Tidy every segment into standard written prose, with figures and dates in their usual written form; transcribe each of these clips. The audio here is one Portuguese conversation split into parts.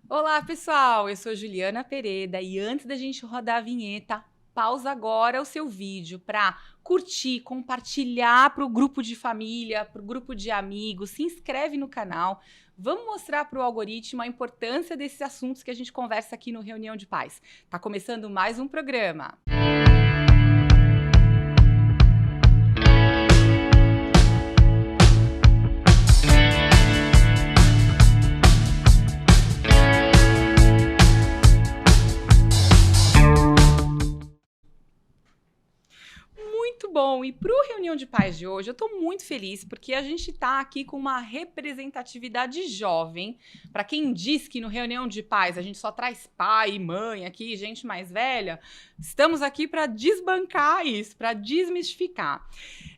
Olá, pessoal! Eu sou Juliana Pereda e antes da gente rodar a vinheta, pausa agora o seu vídeo para curtir, compartilhar para o grupo de família, para o grupo de amigos, se inscreve no canal. Vamos mostrar para o algoritmo a importância desses assuntos que a gente conversa aqui no Reunião de Pais. Tá começando mais um programa. Muito bom! E para o Reunião de Pais de hoje, eu estou muito feliz porque a gente está aqui com uma representatividade jovem. Para quem diz que no Reunião de Pais a gente só traz pai e mãe aqui, gente mais velha, estamos aqui para desbancar isso, para desmistificar.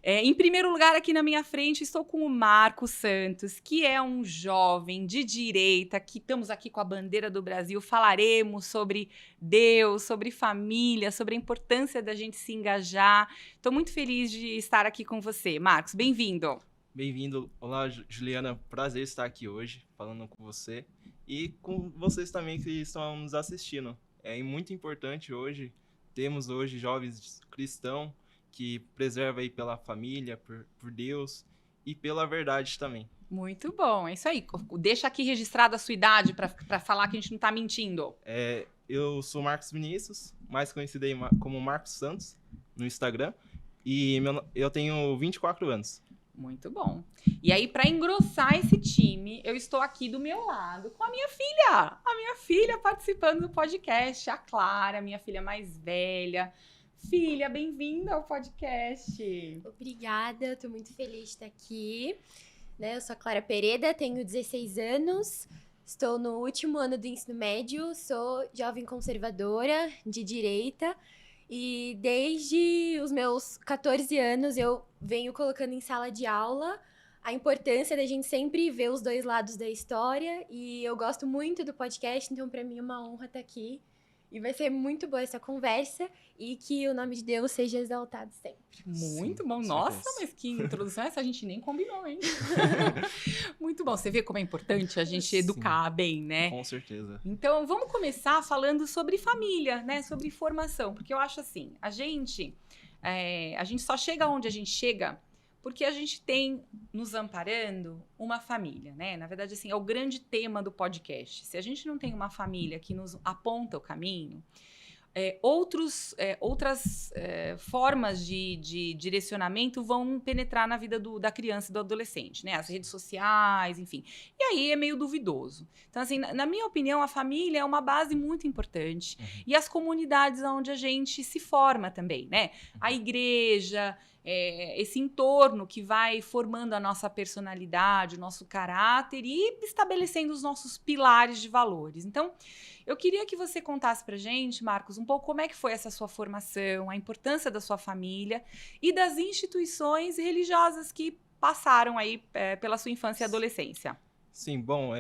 Em primeiro lugar, aqui na minha frente, estou com o Marcos Santos, que é um jovem de direita, que estamos aqui com a bandeira do Brasil, falaremos sobre Deus, sobre família, sobre a importância da gente se engajar. Estou muito feliz de estar aqui com você. Marcos, bem-vindo. Bem-vindo. Olá, Juliana. Prazer estar aqui hoje falando com você e com vocês também que estão nos assistindo. É muito importante hoje, temos hoje jovens cristãos que preservam aí pela família, por Deus e pela verdade também. Muito bom, é isso aí. Deixa aqui registrada a sua idade para falar que a gente não está mentindo. Eu sou Marcos Vinícius, mais conhecido aí como Marcos Santos no Instagram, e eu tenho 24 anos. Muito bom. E aí, para engrossar esse time, eu estou aqui do meu lado com a minha filha. A minha filha participando do podcast, a Clara, minha filha mais velha. Filha, bem-vinda ao podcast. Obrigada, eu tô muito feliz de estar aqui. Eu sou a Clara Pereda, tenho 16 anos, estou no último ano do ensino médio, sou jovem conservadora, de direita. E desde os meus 14 anos eu venho colocando em sala de aula a importância da gente sempre ver os dois lados da história. E eu gosto muito do podcast, então para mim é uma honra estar aqui. E vai ser muito boa essa conversa e que o nome de Deus seja exaltado sempre. Muito Sim, bom. Nossa, mas que introdução essa a gente nem combinou, hein? Muito bom. Você vê como é importante a gente educar bem, né? Com certeza. Então, vamos começar falando sobre família, né? Sobre formação. Porque eu acho assim, a gente só chega onde a gente chega porque a gente tem nos amparando uma família, né? Na verdade, assim, é o grande tema do podcast. Se a gente não tem uma família que nos aponta o caminho, outras formas de direcionamento vão penetrar na vida da criança e do adolescente, né? As redes sociais, enfim. E aí é meio duvidoso. Então, assim, na minha opinião, a família é uma base muito importante. Uhum. E as comunidades onde a gente se forma também, né? A igreja, esse entorno que vai formando a nossa personalidade, o nosso caráter e estabelecendo os nossos pilares de valores. Então, eu queria que você contasse pra gente, Marcos, um pouco como é que foi essa sua formação, a importância da sua família e das instituições religiosas que passaram aí pela sua infância e adolescência. Sim, bom,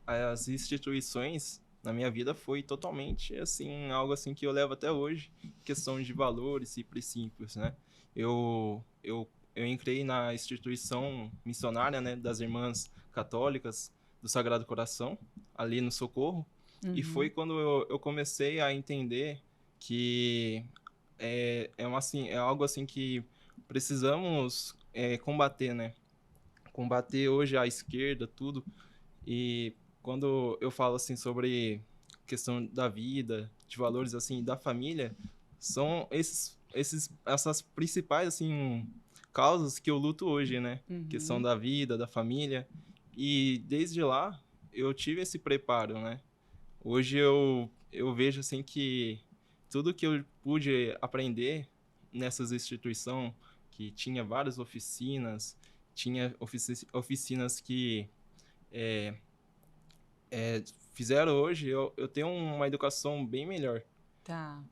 as instituições na minha vida foi totalmente assim, algo assim que eu levo até hoje, questão de valores e princípios, né? Eu entrei na instituição missionária, né, das Irmãs Católicas do Sagrado Coração, ali no Socorro. Uhum. E foi quando eu comecei a entender que é algo assim que precisamos combater, né? Combater hoje a esquerda, tudo. E quando eu falo assim sobre questão da vida, de valores assim, da família, são essas principais assim causas que eu luto hoje, né? Uhum. Questão da vida, da família. E desde lá eu tive esse preparo, né? Hoje eu vejo assim que tudo que eu pude aprender nessas instituições, que tinha várias oficinas, tinha oficinas que fizeram hoje, eu tenho uma educação bem melhor. Tá.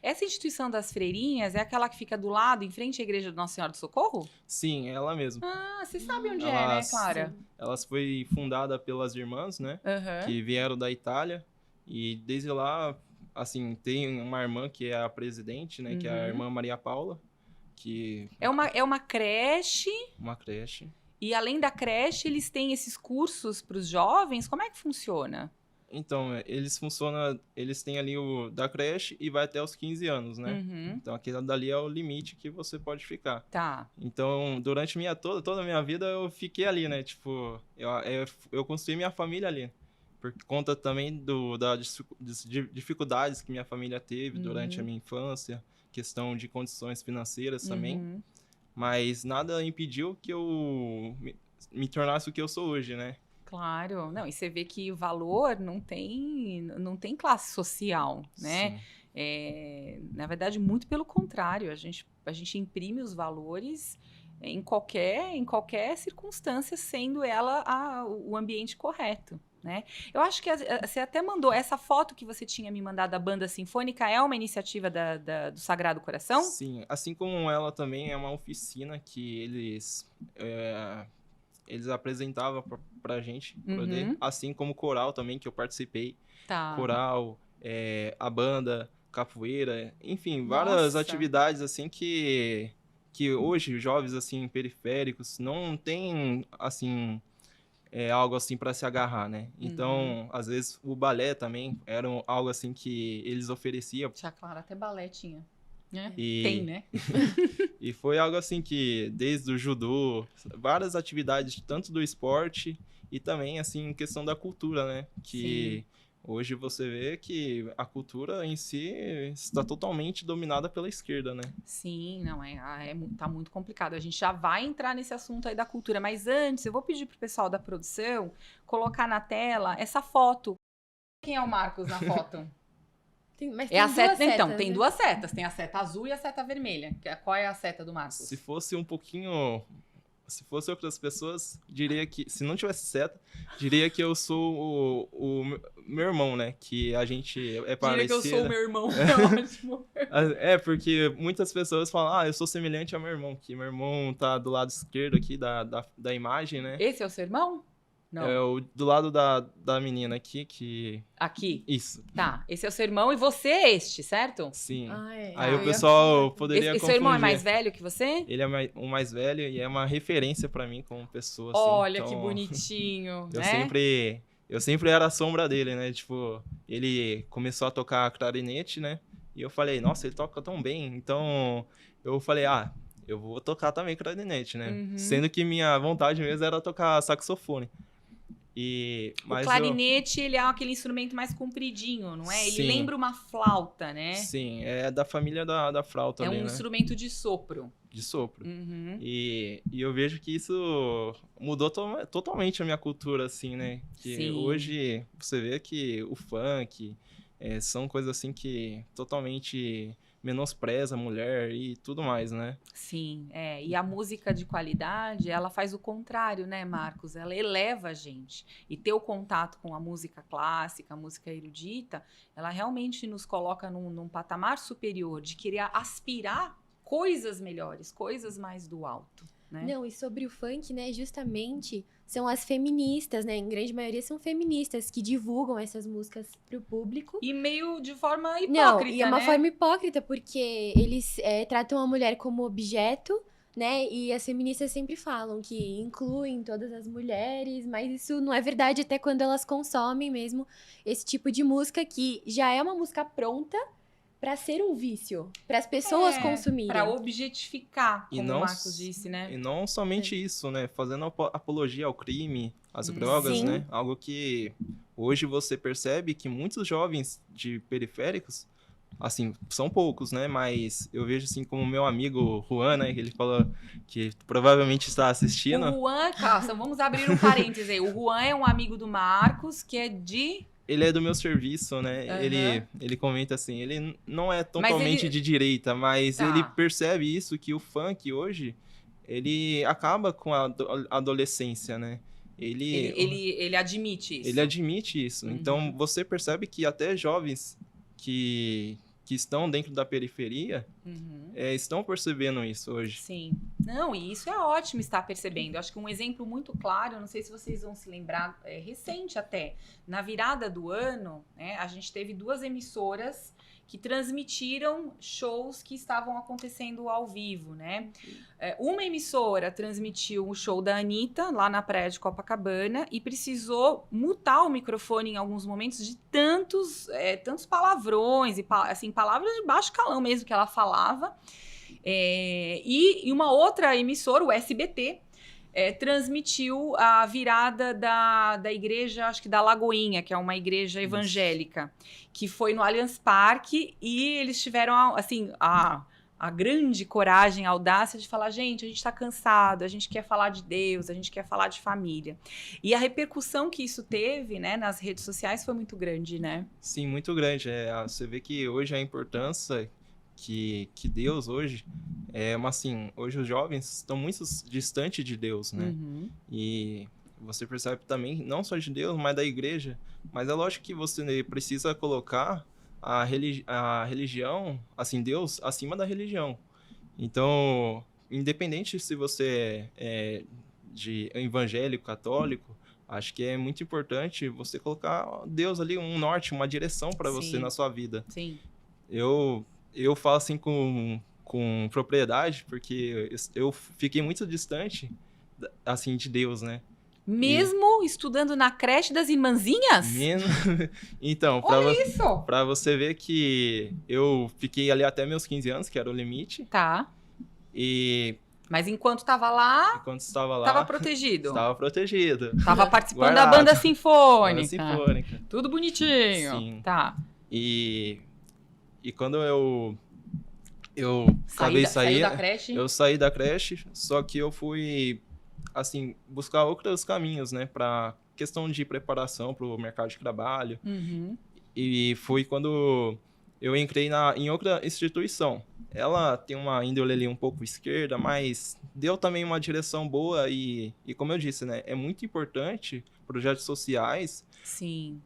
Essa instituição das freirinhas é aquela que fica do lado, em frente à igreja de Nossa Senhora do Socorro? Sim, ela mesma. Ah, você sabe onde é, né, Clara? Elas foi fundada pelas irmãs, né? Uhum. Que vieram da Itália. E desde lá, assim, tem uma irmã que é a presidente, né? Que é a irmã Maria Paula. Que É uma creche. Uma creche. E além da creche, eles têm esses cursos para os jovens? Como é que funciona? Então, eles funcionam, eles têm ali o da creche e vai até os 15 anos, né? Uhum. Então, aquele dali é o limite que você pode ficar. Tá. Então, durante toda a minha vida, eu fiquei ali, né? Tipo, eu construí minha família ali. Por conta também das dificuldades que minha família teve durante a minha infância, questão de condições financeiras também. Uhum. Mas nada impediu que eu me tornasse o que eu sou hoje, né? Claro. Não, e você vê que o valor não tem classe social, né? Sim. Na verdade, muito pelo contrário. A gente imprime os valores em qualquer circunstância, sendo ela o ambiente correto, né? Eu acho que você até mandou essa foto que você tinha me mandado da banda sinfônica, é uma iniciativa do Sagrado Coração? Sim, assim como ela também é uma oficina que eles apresentavam pra gente poder, Uhum. assim como o coral também, que eu participei. Tá. Coral, a banda, capoeira, enfim, várias Nossa. atividades assim que hoje os jovens assim periféricos não têm assim algo assim para se agarrar, né? Então, às vezes o balé também era algo assim que eles ofereciam Tia Clara até balé tinha. Né? e Tem, né? e foi algo assim que desde o judô, várias atividades tanto do esporte e também assim em questão da cultura, né? Que hoje você vê que a cultura em si está totalmente dominada pela esquerda, né? Sim, não, tá muito complicado. A gente já vai entrar nesse assunto aí da cultura, mas antes eu vou pedir pro pessoal da produção colocar na tela essa foto. Quem é o Marcos na foto? Mas É a tem seta, duas setas, então, tem né? duas setas, tem a seta azul e a seta vermelha. Qual é a seta do Marcos? Se fosse outras pessoas, diria que, se não tivesse seta, diria que eu sou o meu irmão, né? Que a gente é parecido. Diria que eu sou o meu irmão, é ótimo. Porque muitas pessoas falam, eu sou semelhante ao meu irmão, que meu irmão tá do lado esquerdo aqui da imagem, né? Esse é o seu irmão? Não. Do lado da menina aqui, que... Aqui? Isso, Tá, esse é o seu irmão e você é este, certo? sim. Ah, Aí Ah, o eu pessoal ia- poderia Esse confundir. seu irmão é mais velho que você? Ele é o mais velho e é uma referência pra mim como pessoa, assim. Olha Então, que bonitinho, Eu né? sempre era a sombra dele, né? Tipo, ele começou a tocar clarinete, né? E eu falei, nossa, ele toca tão bem. Então, eu falei, eu vou tocar também clarinete, né? Uhum. Sendo que minha vontade mesmo era tocar saxofone. O clarinete, ele é aquele instrumento mais compridinho, não é? Ele Sim. lembra uma flauta, né? Sim, é da família da flauta É ali, um né? instrumento de sopro. De sopro. Uhum. E eu vejo que isso mudou totalmente a minha cultura, assim, né? Que Sim. hoje você vê que o funk são coisas assim que totalmente menospreza a mulher e tudo mais, né? Sim, e a música de qualidade, ela faz o contrário, né, Marcos? Ela eleva a gente. E ter o contato com a música clássica, a música erudita, ela realmente nos coloca num patamar superior de querer aspirar coisas melhores, coisas mais do alto, né? Não, e sobre o funk, né, justamente são as feministas, né, em grande maioria são feministas que divulgam essas músicas pro público. E meio de forma hipócrita, Não, e é uma né? forma hipócrita, porque eles tratam a mulher como objeto, né, e as feministas sempre falam que incluem todas as mulheres, mas isso não é verdade até quando elas consomem mesmo esse tipo de música que já é uma música pronta pra ser um vício, para as pessoas consumirem. Pra objetificar, E como não o Marcos disse, né? E não somente isso, né? Fazendo apologia ao crime, às drogas, Sim. né? Algo que hoje você percebe que muitos jovens de periféricos, assim, são poucos, né? Mas eu vejo assim como meu amigo Juan, né? Que ele falou que provavelmente está assistindo. O Juan, calça, vamos abrir um parêntese aí. O Juan é um amigo do Marcos, que é de... Ele é do meu serviço, né? Aham. Ele comenta assim, ele não é totalmente ele- de direita, mas Tá. ele percebe isso, que o funk hoje, ele acaba com a adolescência, né? Ele admite isso. Ele admite isso. Uhum. Então, você percebe que até jovens que estão dentro da periferia Uhum. estão percebendo isso hoje. Sim. Não, e isso é ótimo estar percebendo. Eu acho que um exemplo muito claro, não sei se vocês vão se lembrar, recente até, na virada do ano, né, a gente teve duas emissoras que transmitiram shows que estavam acontecendo ao vivo, né? Uma emissora transmitiu o show da Anitta lá na praia de Copacabana e precisou mutar o microfone em alguns momentos de tantos palavrões e assim, palavras de baixo calão mesmo que ela falava. E uma outra emissora, o SBT, transmitiu a virada da igreja, acho que da Lagoinha, que é uma igreja evangélica, que foi no Allianz Parque, e eles tiveram, assim, a grande coragem, a audácia de falar, gente, a gente tá cansado, a gente quer falar de Deus, a gente quer falar de família. E a repercussão que isso teve, né, nas redes sociais foi muito grande, né? Sim, muito grande. Você vê que hoje a importância que Deus hoje assim, hoje os jovens estão muito distantes de Deus, né? Uhum. E você percebe também, não só de Deus, mas da igreja. Mas é lógico que você precisa colocar a religião, assim, Deus acima da religião. Então, independente se você é de evangélico, católico, acho que é muito importante você colocar Deus ali, um norte, uma direção para você na sua vida. Sim. Eu falo assim com propriedade, porque eu fiquei muito distante, assim, de Deus, né? Mesmo estudando na creche das irmãzinhas? Então, pra você ver que eu fiquei ali até meus 15 anos, que era o limite. Tá. Mas enquanto estava lá, estava protegido. Estava protegido. Estava participando da banda sinfônica. Tudo bonitinho. Sim. Tá. E quando eu acabei da creche? Eu saí da creche, só que eu fui, assim, buscar outros caminhos, né? Pra questão de preparação para o mercado de trabalho. Uhum. E foi quando eu entrei em outra instituição. Ela tem uma índole ali um pouco esquerda, mas deu também uma direção boa e como eu disse, né? É muito importante projetos sociais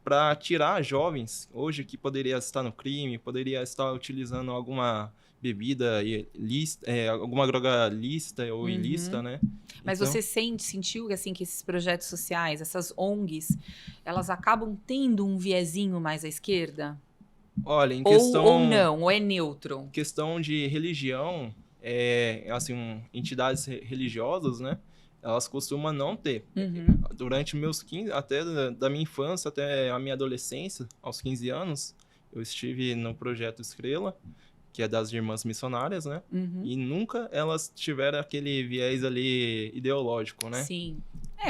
para tirar jovens hoje que poderia estar no crime, poderia estar utilizando alguma bebida alguma droga lícita ou ilícita, né? Mas então, você sentiu assim, que esses projetos sociais, essas ONGs, elas acabam tendo um viezinho mais à esquerda? Olha, em questão... Ou não, ou é neutro? Questão de religião, assim, entidades religiosas, né? Elas costumam não ter. Uhum. Durante meus 15, até da minha infância até a minha adolescência, aos 15 anos, eu estive no projeto Estrela, que é das Irmãs Missionárias, né? Uhum. E nunca elas tiveram aquele viés ali ideológico, né? Sim.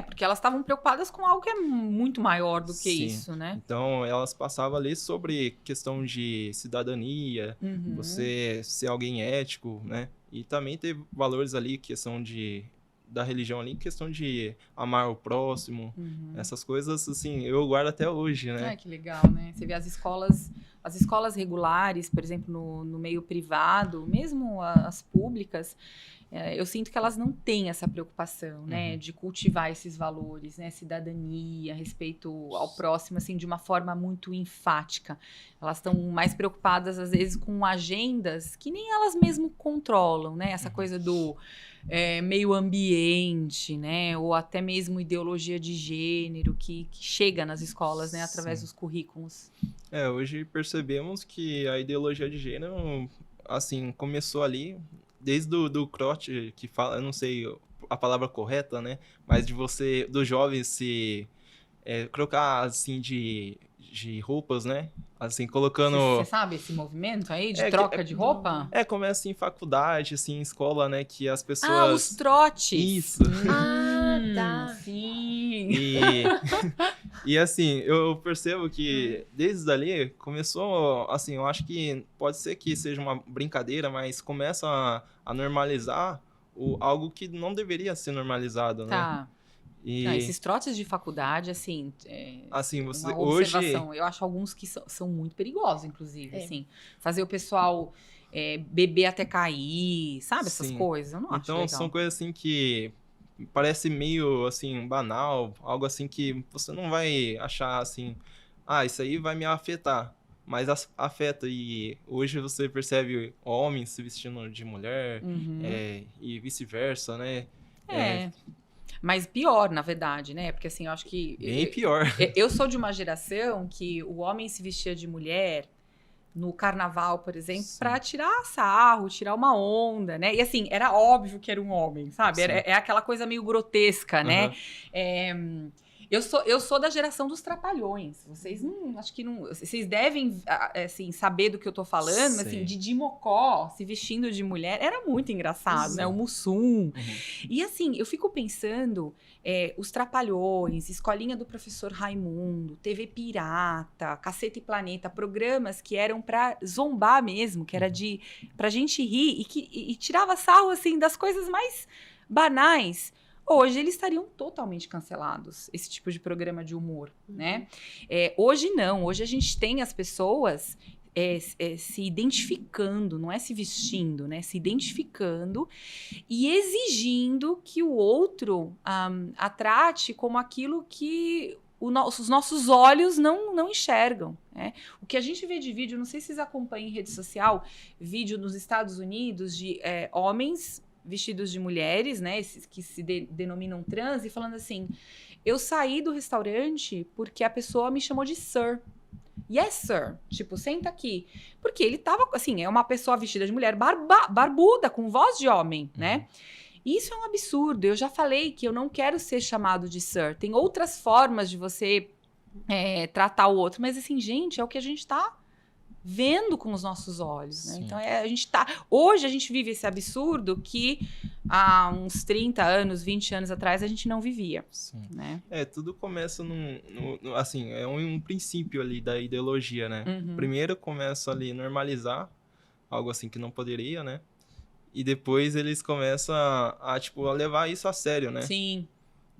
Porque elas estavam preocupadas com algo que é muito maior do que isso, né? Então, elas passavam ali sobre questão de cidadania, você ser alguém ético, né? E também ter valores ali, questão da religião ali, questão de amar o próximo, essas coisas, assim, eu guardo até hoje, né? Que legal, né? Você vê as escolas regulares, por exemplo, no meio privado, mesmo as públicas, eu sinto que elas não têm essa preocupação, né? De cultivar esses valores, né? Cidadania, respeito ao próximo, assim, de uma forma muito enfática. Elas estão mais preocupadas, às vezes, com agendas que nem elas mesmo controlam, né? Essa coisa do meio ambiente, né? Ou até mesmo ideologia de gênero que chega nas escolas, né? Através dos currículos. Hoje percebemos que a ideologia de gênero, assim, começou ali desde do crote, que fala, eu não sei a palavra correta, né? Mas dos jovens se trocar, assim, de roupas, né? Assim, colocando... Você sabe esse movimento aí de troca de roupa? Começa em faculdade, assim, em escola, né? Que as pessoas... os trotes! Isso! Tá. Sim! E assim, eu percebo que desde ali começou, assim, eu acho que pode ser que seja uma brincadeira, mas começa a normalizar algo que não deveria ser normalizado, né? Tá. Esses trotes de faculdade, assim, assim, você uma observação. Eu acho alguns que são muito perigosos, inclusive, assim. Fazer o pessoal beber até cair, sabe? Essas coisas, eu não acho legal. São coisas assim que parece meio, assim, banal, algo assim que você não vai achar, assim, isso aí vai me afetar. Mas afeta, e hoje você percebe homens se vestindo de mulher, e vice-versa, né? Mas pior, na verdade, né? Porque assim, eu acho que... Bem pior. Eu sou de uma geração que o homem se vestia de mulher no carnaval, por exemplo, Sim. pra tirar sarro, tirar uma onda, né? E assim, era óbvio que era um homem, sabe? Sim. É aquela coisa meio grotesca, né? Aham. Eu sou da geração dos trapalhões. Vocês não, acho que não, vocês devem assim saber do que eu tô falando, mas assim, Sim. Didi Mocó se vestindo de mulher era muito engraçado, né? O Mussum. Uhum. E assim, eu fico pensando, os Trapalhões, Escolinha do Professor Raimundo, TV Pirata, Caceta e Planeta, programas que eram pra zombar mesmo, que era pra gente rir e tirava sarro assim das coisas mais banais. Hoje eles estariam totalmente cancelados, esse tipo de programa de humor, né? Hoje não, hoje a gente tem as pessoas se identificando, não é se vestindo, né? Se identificando e exigindo que o outro a trate como aquilo que os nossos olhos não enxergam. Né? O que a gente vê de vídeo, não sei se vocês acompanham em rede social, vídeo nos Estados Unidos de homens vestidos de mulheres, né, esses que se denominam trans, e falando assim, eu saí do restaurante porque a pessoa me chamou de sir. Yes, sir. Tipo, senta aqui. Porque ele tava, assim, é uma pessoa vestida de mulher barbuda, com voz de homem, né? Isso é um absurdo. Eu já falei que eu não quero ser chamado de sir. Tem outras formas de você tratar o outro. Mas, assim, gente, é o que a gente tá vendo com os nossos olhos, né? Sim. Então, hoje a gente vive esse absurdo que há uns 30 anos, 20 anos atrás, a gente não vivia, Sim. né? Tudo começa assim, é um princípio ali da ideologia, né? Uhum. Primeiro começa ali normalizar algo assim que não poderia, né? E depois eles começam a levar isso a sério, né? Sim.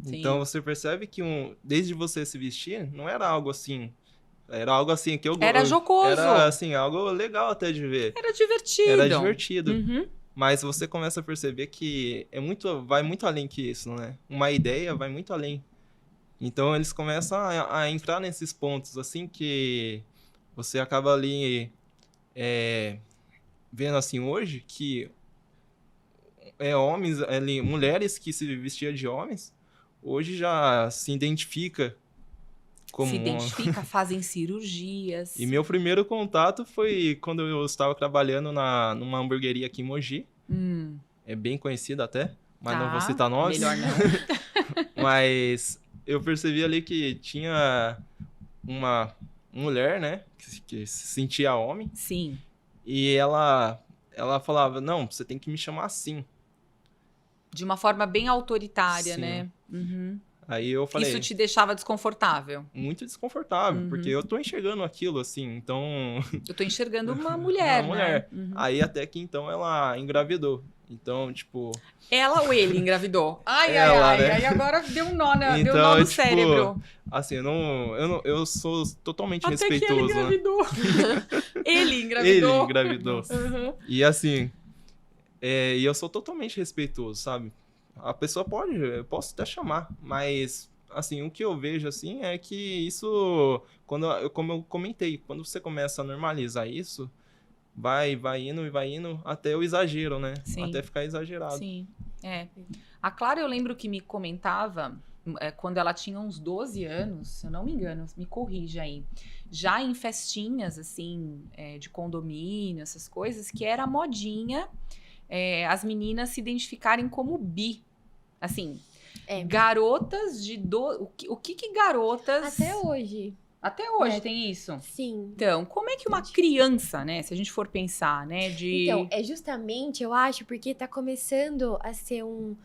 Então você percebe que desde você se vestir, não era algo assim. Era algo assim que Era jocoso. Era assim, algo legal até de ver. Era divertido. Era divertido. Uhum. Mas você começa a perceber que vai muito além que isso, né? Uma ideia vai muito além. Então eles começam a entrar nesses pontos, assim, que você acaba ali vendo assim hoje que homens, ali, mulheres que se vestiam de homens, hoje já se identifica como se identifica, fazem cirurgias. E meu primeiro contato foi quando eu estava trabalhando numa hamburgueria aqui em Mogi. É bem conhecida até, mas não vou citar nomes. Melhor não. Mas eu percebi ali que tinha uma mulher, né, que se sentia homem. Sim. E ela falava, não, você tem que me chamar assim. De uma forma bem autoritária, Sim. né? Uhum. Aí eu falei... Isso te deixava desconfortável? Muito desconfortável, porque eu tô enxergando aquilo, assim, então... Eu tô enxergando uma mulher, uma mulher. Né? Uhum. Aí até que, então, ela engravidou. Então, tipo... Ela ou ele engravidou? Ai, ela, né? Aí agora deu um nó, então, deu um nó no cérebro. Assim, eu sou totalmente até respeitoso, que ele engravidou. né? Ele engravidou. Ele engravidou. Uhum. E assim, e eu sou totalmente respeitoso, sabe? A pessoa eu posso até chamar, mas assim, o que eu vejo assim é que isso, como eu comentei, quando você começa a normalizar isso, vai indo até o exagero, né? Sim. Até ficar exagerado. Sim, A Clara, eu lembro que me comentava, quando ela tinha uns 12 anos, se eu não me engano, me corrija aí, já em festinhas, assim, de condomínio, essas coisas, que era modinha as meninas se identificarem como bi. Assim, garotas de... O que garotas... Até hoje. Até hoje tem isso? Sim. Então, como é que uma criança, né, se a gente for pensar, né, Então, é justamente, eu acho, porque tá começando a ser um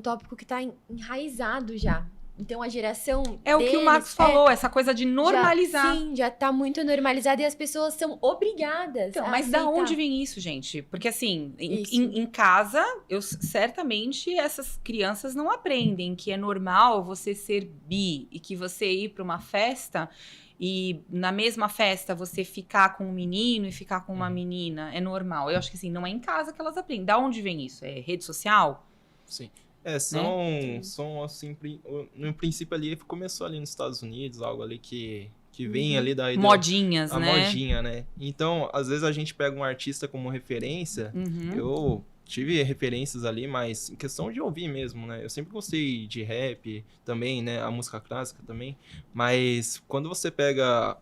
tópico que tá enraizado já. Então, a geração É o que o Marcos falou, essa coisa de normalizar. Já tá muito normalizado e as pessoas são obrigadas Então, a mas aceitar. da onde vem isso, gente? Porque assim, em casa, certamente essas crianças não aprendem que é normal você ser bi e que você ir para uma festa e na mesma festa você ficar com um menino e ficar com uma menina é normal. Eu acho que assim, não é em casa que elas aprendem. Da onde vem isso? É rede social? Sim. São assim, no princípio ali, começou ali nos Estados Unidos, algo ali que vem ali da... Modinhas, a né? modinha, né? Então, às vezes a gente pega um artista como referência, eu tive referências ali, mas em questão de ouvir mesmo, né? Eu sempre gostei de rap também, né? A música clássica também. Mas quando você pega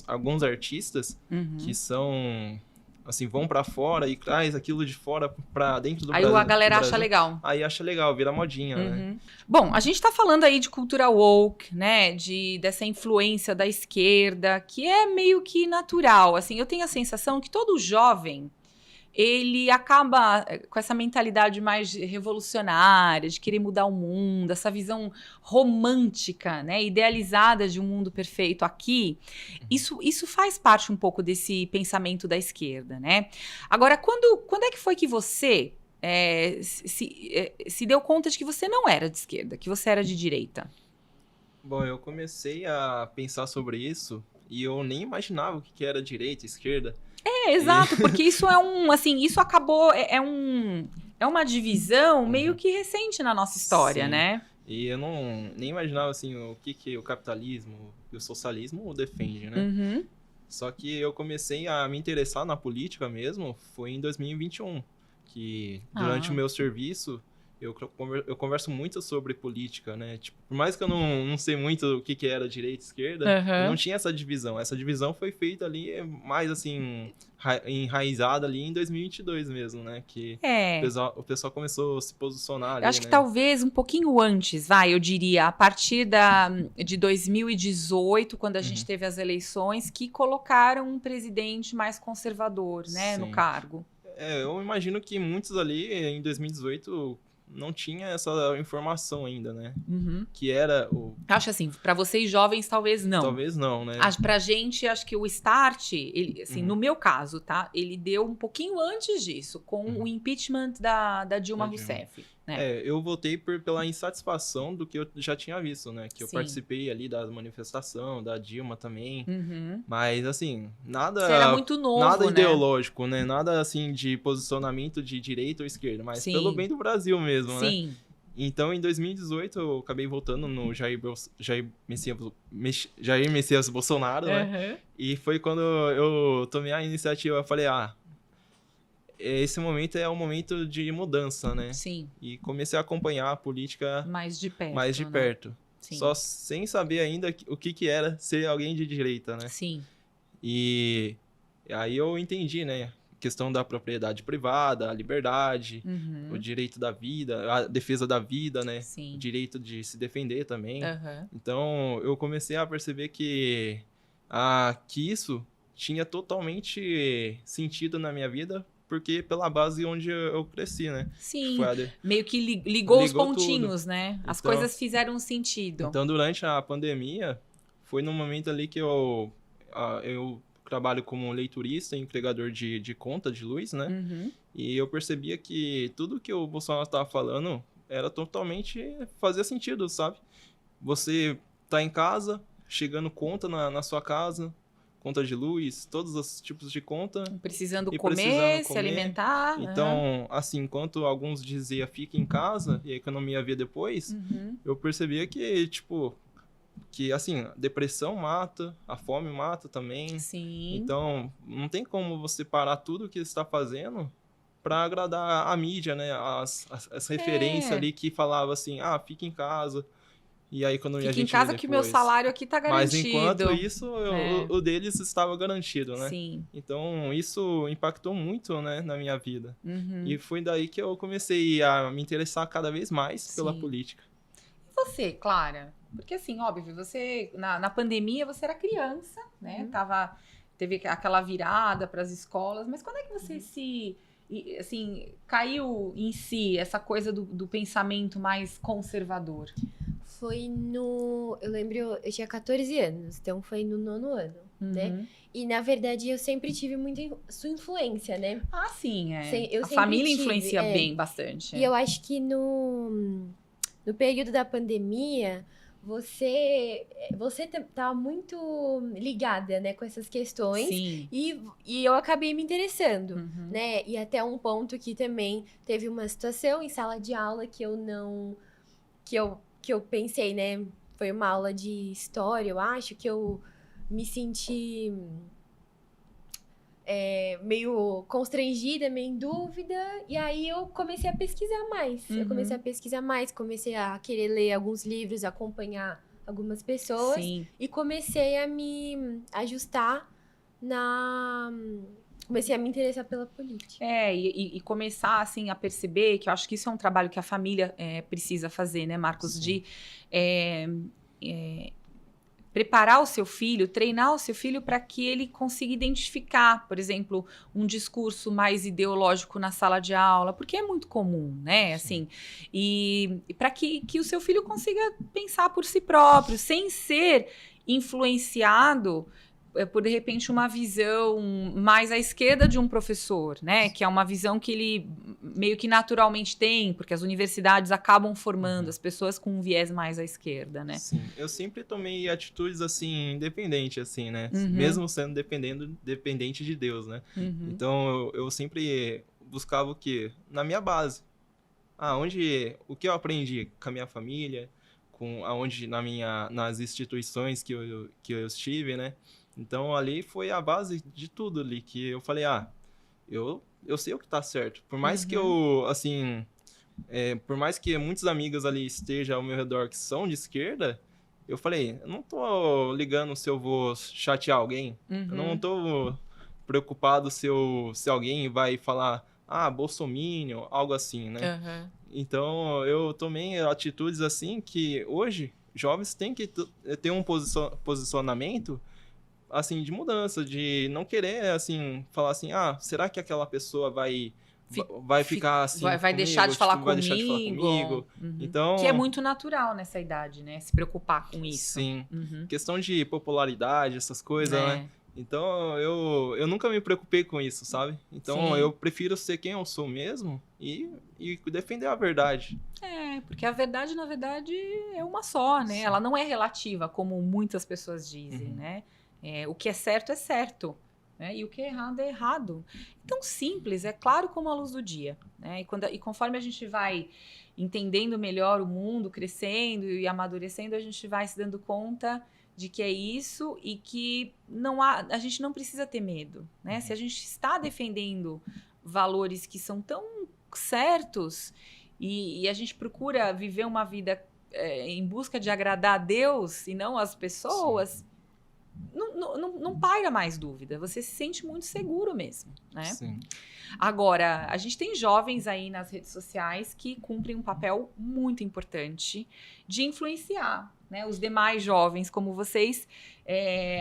alguns artistas que Uhum. são, assim, vão pra fora e traz aquilo de fora pra dentro do Aí a Do galera acha Brasil, legal. aí acha legal, vira modinha, né? Uhum. Bom, a gente tá falando aí de cultura woke, né? Dessa influência da esquerda, que é meio que natural. Assim, eu tenho a sensação que todo jovem ele acaba com essa mentalidade mais revolucionária, de querer mudar o mundo, essa visão romântica, né, idealizada de um mundo perfeito aqui. Isso faz parte um pouco desse pensamento da esquerda, né? Agora, quando é que foi que você se deu conta de que você não era de esquerda, que você era de direita? Bom, eu comecei a pensar sobre isso e eu nem imaginava o que que era direita, esquerda. E Exato, porque isso assim, isso acabou, é uma divisão meio Uhum. que recente na nossa história, Sim. né? E eu nem imaginava assim o que que o capitalismo e o socialismo defende, né? Uhum. Só que eu comecei a me interessar na política mesmo foi em 2021, que durante o Ah, meu serviço eu converso muito sobre política, né? Tipo, por mais que eu não sei muito o que que era direita e esquerda, eu não aham. tinha essa divisão. Essa divisão foi feita ali mais assim enraizada ali em 2022 mesmo, né? Que É, o pessoal começou a se posicionar eu ali, acho que né? talvez um pouquinho antes, eu diria, a partir de 2018, quando a gente Uhum. teve as eleições, que colocaram um presidente mais conservador, né, no Sim. cargo. Eu imagino que muitos ali em 2018 não tinha essa informação ainda, né? Uhum. Que era o. Eu acho assim, para vocês jovens, talvez não. Talvez não, né? Pra gente, acho que o start, ele, assim, Uhum, no meu caso, tá? Ele deu um pouquinho antes disso, com o uhum, impeachment da Dilma da Dilma. Rousseff, né? Eu votei pela insatisfação do que eu já tinha visto, né? Que eu Sim. participei ali da manifestação, da Dilma também. Uhum. Mas, assim, Você era nada, muito nada novo, né? ideológico, né? Nada, assim, de posicionamento de direita ou esquerda, mas pelo Sim, bem do Brasil mesmo, né? sim. Então, em 2018, eu acabei votando no Jair Messias Bolsonaro, né? Aham. E foi quando eu tomei a iniciativa, eu falei, esse momento é um momento de mudança, né? Sim, E comecei a acompanhar a política mais de mais de perto, né? perto. Só Sim, sem saber ainda o que que era ser alguém de direita, né? sim. E aí eu entendi, né? A questão da propriedade privada, a liberdade, o Uhum. direito da vida, a defesa da vida, né? O Sim. direito de se defender também. Aham. Então eu comecei a perceber que isso tinha totalmente sentido na minha vida, porque pela base onde eu cresci, né? Que foi Sim. Meio que ligou os ligou tudo. pontinhos, né? As Então, coisas fizeram sentido. então, durante a pandemia, foi no momento ali que eu trabalho como leiturista e entregador de conta de luz, né? Uhum. E eu percebia que tudo que o Bolsonaro estava falando era fazia sentido, sabe? Você tá em casa, chegando conta na sua casa, conta de luz, todos os tipos de conta, Precisando e precisando comer, se comer. alimentar. Aham. Então, assim, enquanto alguns diziam fica em casa e a economia via depois, Uhum. eu percebia que, tipo, assim, a depressão mata, a fome mata também. Sim. Então, não tem como você parar tudo o que você está fazendo para agradar a mídia, né? As referências É. ali que falava assim, fica em casa e a economia a Fica em gente vê casa que o meu depois. salário aqui tá Mas enquanto garantido. isso, É. o deles estava garantido, né? Sim. Então, isso impactou muito, né, na minha vida. Uhum. E foi daí que eu comecei a me interessar cada vez mais pela Sim. política. E você, Clara? Porque assim, óbvio, você na pandemia você era criança, né? Teve aquela virada para as escolas, mas quando é que você assim, caiu em si essa coisa do pensamento mais conservador? Foi no. Eu lembro, eu tinha 14 anos, então foi no 9º ano, né? Uhum. E na verdade eu sempre tive muita sua influência, né? Ah, sim, é. Eu A sempre família tive, influencia bem bastante. E eu acho que no período da pandemia, você tá muito ligada, né, com essas questões. Sim. E eu acabei me interessando, Uhum. né? E até um ponto que também teve uma situação em sala de aula que eu não... Que eu pensei, né? Foi uma aula de história, eu acho, que eu me senti... meio constrangida, meio em dúvida. E aí eu comecei a pesquisar mais. Comecei a querer ler alguns livros, acompanhar algumas pessoas. Sim. E comecei a me ajustar Comecei a me interessar pela política. E começar, assim, a perceber que eu acho que isso é um trabalho que a família precisa fazer, né, Marcos? Sim. De preparar o seu filho, treinar o seu filho para que ele consiga identificar, por exemplo, um discurso mais ideológico na sala de aula, porque é muito comum, né? Assim, e para que o seu filho consiga pensar por si próprio, sem ser influenciado por, de repente, uma visão mais à esquerda de um professor, né? Que é uma visão que ele meio que naturalmente tem, porque as universidades acabam formando as pessoas com um viés mais à esquerda, né? Sim, eu sempre tomei atitudes, assim, independente, assim, né? Mesmo sendo dependente de Deus, né? Então, eu sempre buscava o quê? Na minha base. O que eu aprendi com a minha família, nas instituições que eu estive, né? Então, ali foi a base de tudo ali, que eu falei, eu sei o que tá certo. Por mais que eu, assim, por mais que muitos amigos ali estejam ao meu redor que são de esquerda, eu falei, eu não tô ligando se eu vou chatear alguém, eu não tô preocupado se alguém vai falar, bolsominion, algo assim, né? Então, eu tomei atitudes assim que hoje jovens têm que ter um posicionamento assim, de mudança, de não querer, assim, falar assim, será que aquela pessoa vai ficar assim vai comigo, deixar de falar vai deixar de falar comigo? Então, que é muito natural nessa idade, né? Se preocupar com isso. Sim. Questão de popularidade, essas coisas, né? Então, eu nunca me preocupei com isso, sabe? Então, eu prefiro ser quem eu sou mesmo e defender a verdade. Porque a verdade, na verdade, é uma só, né? Sim. Ela não é relativa, como muitas pessoas dizem, né? O que é certo, né? E o que é errado. Tão simples, é claro como a luz do dia. Né? E conforme a gente vai entendendo melhor o mundo, crescendo e amadurecendo, a gente vai se dando conta de que é isso e que a gente não precisa ter medo. Né? Se a gente está defendendo valores que são tão certos e a gente procura viver uma vida em busca de agradar a Deus e não as pessoas... Sim. Não paira mais dúvida, você se sente muito seguro mesmo, né? Sim. Agora, a gente tem jovens aí nas redes sociais que cumprem um papel muito importante de influenciar, né, os demais jovens como vocês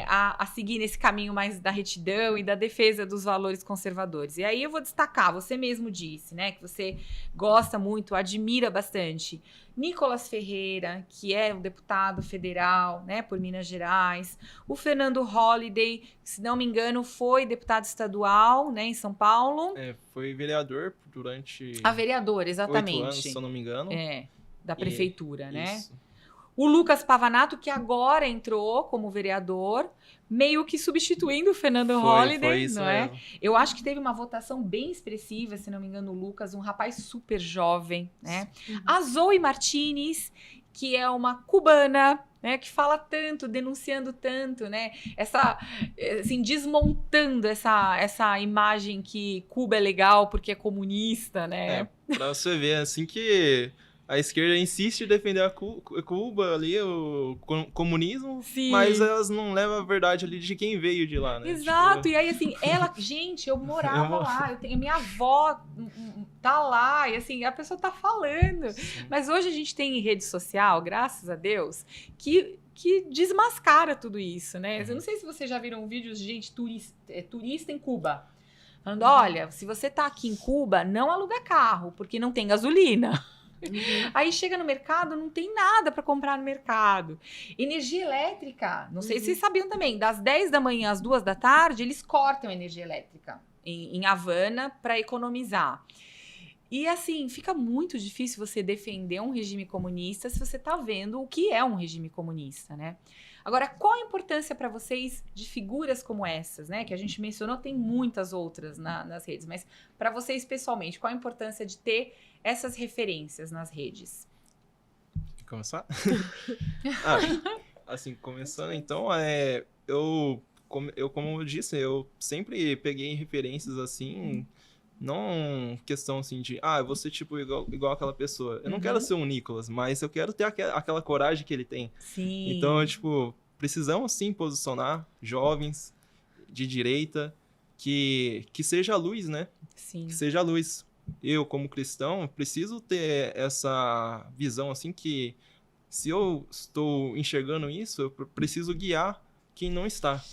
a seguir nesse caminho mais da retidão e da defesa dos valores conservadores. E aí eu vou destacar, você mesmo disse, né, que você gosta muito, admira bastante Nicolas Ferreira, que é um deputado federal, né, por Minas Gerais, o Fernando Holliday, se não me engano, foi deputado estadual, né, em São Paulo. Foi vereador durante... vereador, exatamente. 8 anos, se eu não me engano. Da prefeitura, né? Isso. O Lucas Pavanato, que agora entrou como vereador, meio que substituindo o Fernando Holliday, foi isso não é? mesmo. Eu acho que teve uma votação bem expressiva, se não me engano, o Lucas, um rapaz super jovem, né? A Zoe Martinez, que é uma cubana, né, que fala tanto, denunciando tanto, né? Assim, desmontando essa imagem que Cuba é legal porque é comunista, né? Pra você ver, assim que a esquerda insiste em defender a Cuba ali, o comunismo, Sim. Mas elas não levam a verdade ali de quem veio de lá, né? Exato, e aí assim, gente, eu morava lá, minha avó tá lá, e assim, a pessoa tá falando. Sim. Mas hoje a gente tem rede social, graças a Deus, que desmascara tudo isso, né? Eu não sei se vocês já viram vídeos de gente turista em Cuba. Falando, olha, se você tá aqui em Cuba, não aluga carro, porque não tem gasolina. Aí chega no mercado, não tem nada para comprar no mercado. Energia elétrica, não sei se vocês sabiam também, das 10 da manhã às 2 da tarde, eles cortam a energia elétrica em Havana para economizar. E assim, fica muito difícil você defender um regime comunista se você tá vendo o que é um regime comunista, né? Agora, qual a importância para vocês de figuras como essas, né? Que a gente mencionou, tem muitas outras nas redes, mas para vocês pessoalmente, qual a importância de ter essas referências nas redes? Quer começar? Assim, começando então, eu como eu disse, eu sempre peguei referências assim, não questão assim de, eu vou ser tipo igual aquela pessoa. Eu não quero ser um Nicolas, mas eu quero ter aquela coragem que ele tem. Sim. Então, tipo, precisamos sim posicionar jovens de direita que seja a luz, né? Sim. Que seja a luz. Eu, como cristão, preciso ter essa visão assim que se eu estou enxergando isso, eu preciso guiar quem não está.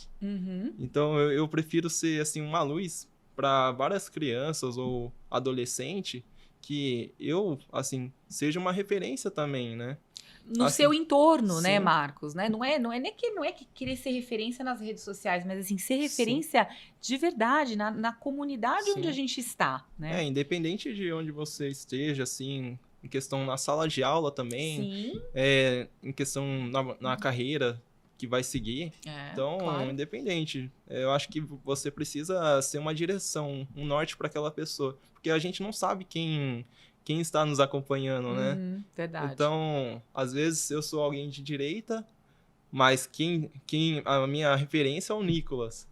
Então, eu prefiro ser assim uma luz para várias crianças ou adolescente que eu, assim, seja uma referência também, né? No Assim, seu entorno, sim. né, Marcos? Né? Não é nem que querer ser referência nas redes sociais, mas assim, ser referência de verdade na comunidade onde a gente está, né? Independente de onde você esteja, assim, em questão na sala de aula também, Sim. em questão na carreira que vai seguir. Então, claro. independente. Eu acho que você precisa ser uma direção, um norte para aquela pessoa. Porque a gente não sabe quem está nos acompanhando, né? Verdade. Então, às vezes eu sou alguém de direita, mas a minha referência é o Nicolas.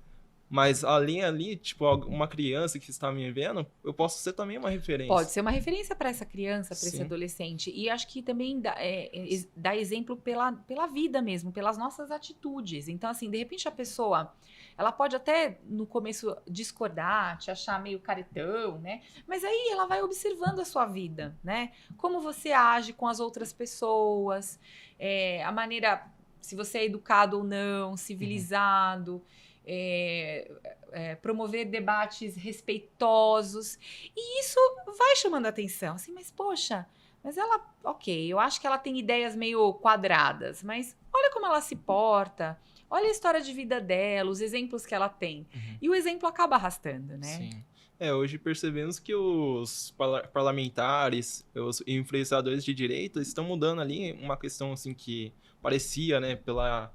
Mas ali, tipo, uma criança que está me vendo, eu posso ser também uma referência. Pode ser uma referência para essa criança, para esse Sim. adolescente. E acho que também dá exemplo pela vida mesmo, pelas nossas atitudes. Então, assim, de repente a pessoa, ela pode até no começo discordar, te achar meio caretão, né? Mas aí ela vai observando a sua vida, né? Como você age com as outras pessoas, a maneira, se você é educado ou não, civilizado. Promover debates respeitosos, e isso vai chamando a atenção, assim, mas poxa, mas ela, ok, eu acho que ela tem ideias meio quadradas, mas olha como ela se porta, olha a história de vida dela, os exemplos que ela tem, e o exemplo acaba arrastando, né? Sim. Hoje percebemos que os parlamentares, os influenciadores de direita estão mudando ali uma questão assim que parecia, né, pela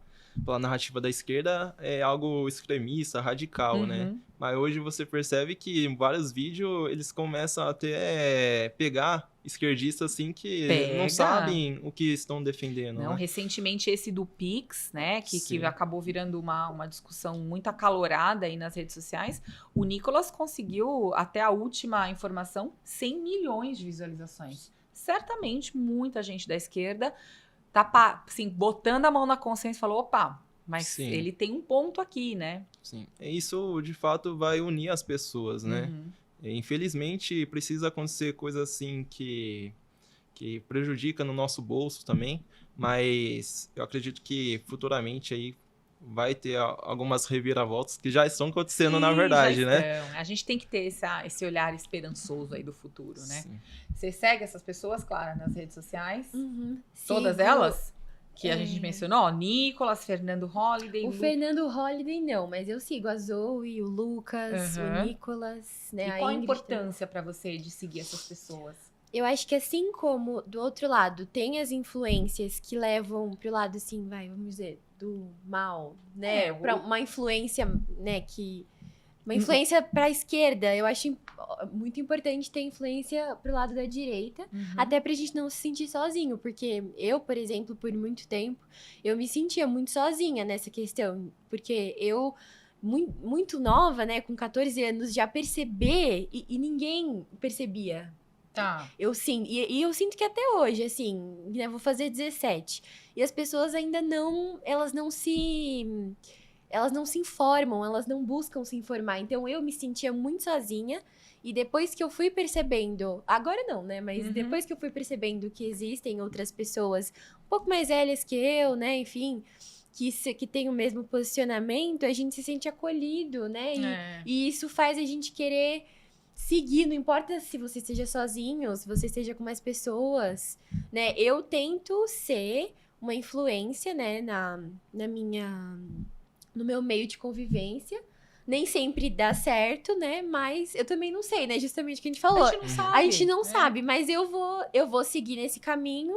narrativa da esquerda, é algo extremista, radical, né? Mas hoje você percebe que em vários vídeos eles começam a até pegar esquerdistas assim que não sabem o que estão defendendo. Não, né? Recentemente esse do Pix, né, que acabou virando uma discussão muito acalorada aí nas redes sociais, o Nicolas conseguiu, até a última informação, 100 milhões de visualizações. Certamente muita gente da esquerda tá assim, botando a mão na consciência e falou, opa, mas ele tem um ponto aqui, né? Sim, isso de fato vai unir as pessoas, né? Infelizmente precisa acontecer coisa assim que prejudica no nosso bolso também, mas eu acredito que futuramente aí vai ter algumas reviravoltas que já estão acontecendo na verdade, né? A gente tem que ter esse olhar esperançoso aí do futuro, né? Sim. Você segue essas pessoas, Clara, nas redes sociais? Todas Sigo. elas? Que a gente mencionou, Nicolas, Fernando Holliday. Fernando Holliday não, mas eu sigo a Zoe, o Lucas, o Nicolas, né? E qual a importância para você de seguir essas pessoas? Eu acho que assim como do outro lado tem as influências que levam pro lado assim, vamos dizer, do mal, né? Pra uma influência, né, uma influência para a esquerda. Eu acho muito importante ter influência pro lado da direita, até pra gente não se sentir sozinho, porque eu, por exemplo, por muito tempo, eu me sentia muito sozinha nessa questão, porque eu muito nova, né, com 14 anos, já perceber e ninguém percebia. Tá. Eu sinto, e eu sinto que até hoje, assim, né, vou fazer 17. E as pessoas ainda elas não se informam, elas não buscam se informar. Então eu me sentia muito sozinha. E depois que eu fui percebendo, agora não, né? Mas depois que eu fui percebendo que existem outras pessoas um pouco mais velhas que eu, né? Enfim, que tem o mesmo posicionamento, a gente se sente acolhido, né? E isso faz a gente querer seguir, não importa se você esteja sozinho, se você esteja com mais pessoas, né? Eu tento ser uma influência, né, no meu meio de convivência. Nem sempre dá certo, né? Mas eu também não sei, né? Justamente o que a gente falou. A gente não sabe. A gente não sabe, mas eu vou seguir nesse caminho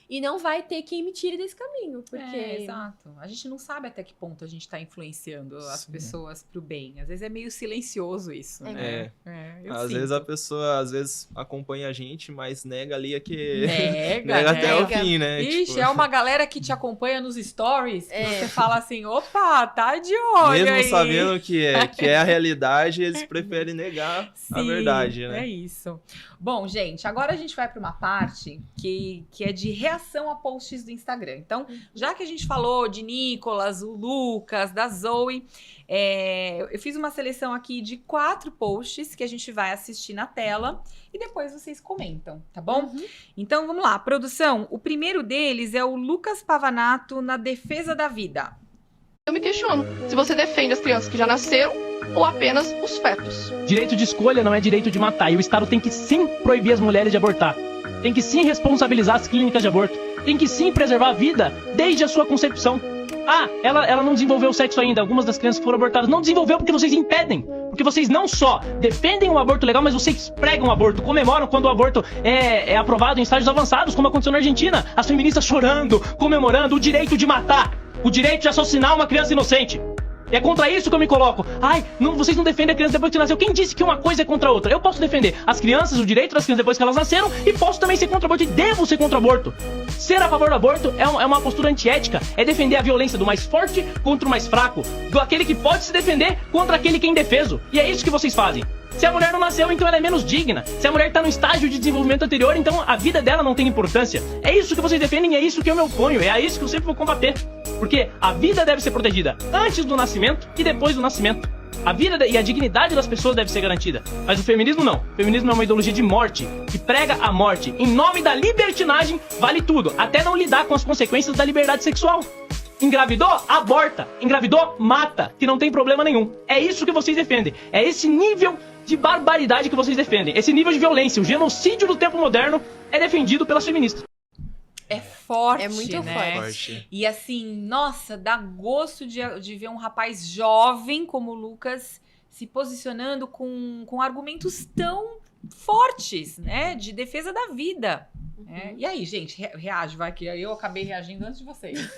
e não vai ter quem me tire desse caminho, porque... exato. A gente não sabe até que ponto a gente tá influenciando as pessoas pro bem. Às vezes é meio silencioso isso, né? eu Às sinto. vezes a pessoa, acompanha a gente, mas nega ali que... Nega, nega até o nega. fim, né? Ixi, Tipo, é uma galera que te acompanha nos stories, que É. você fala assim, opa, tá de olho mesmo aí. sabendo que é a realidade, eles preferem negar a Sim, verdade, né? é isso. Bom, gente, agora a gente vai para uma parte que é de reação a posts do Instagram. Então, já que a gente falou de Nicolas, o Lucas, da Zoe, eu fiz uma seleção aqui de 4 posts que a gente vai assistir na tela e depois vocês comentam, tá bom? Uhum. Então, vamos lá. Produção, o primeiro deles é o Lucas Pavanato na defesa da vida. Eu me questiono se você defende as crianças que já nasceram ou apenas os fetos. Direito de escolha não é direito de matar. E o Estado tem que sim proibir as mulheres de abortar. Tem que sim responsabilizar as clínicas de aborto. Tem que sim preservar a vida desde a sua concepção. Ah, ela não desenvolveu o sexo ainda. Algumas das crianças que foram abortadas não desenvolveu porque vocês impedem. Porque vocês não só defendem o aborto legal, mas vocês pregam o aborto, comemoram quando o aborto é aprovado em estágios avançados, como aconteceu na Argentina. As feministas chorando, comemorando o direito de matar. O direito de assassinar uma criança inocente. É contra isso que eu me coloco. Ai, não, vocês não defendem a criança depois que nasceu. Quem disse que uma coisa é contra a outra? Eu posso defender as crianças, o direito das crianças depois que elas nasceram, e posso também ser contra o aborto, e devo ser contra o aborto. Ser a favor do aborto é uma postura antiética. É defender a violência do mais forte contra o mais fraco. Do aquele que pode se defender contra aquele que é indefeso. E é isso que vocês fazem. Se a mulher não nasceu, então ela é menos digna. Se a mulher está no estágio de desenvolvimento anterior, então a vida dela não tem importância. É isso que vocês defendem, é isso que eu me oponho. É a isso que eu sempre vou combater. Porque a vida deve ser protegida antes do nascimento e depois do nascimento. A vida e a dignidade das pessoas deve ser garantida. Mas o feminismo não. O feminismo é uma ideologia de morte, que prega a morte. Em nome da libertinagem, vale tudo. Até não lidar com as consequências da liberdade sexual. Engravidou? Aborta. Engravidou? Mata. Que não tem problema nenhum. É isso que vocês defendem. É esse nível de barbaridade que vocês defendem. Esse nível de violência, o genocídio do tempo moderno é defendido pelas feministas. É forte, É muito né? Forte. E assim, nossa, dá gosto de ver um rapaz jovem como o Lucas se posicionando com argumentos tão fortes, né? De defesa da vida. né? E aí, gente, reage, vai, que eu acabei reagindo antes de vocês.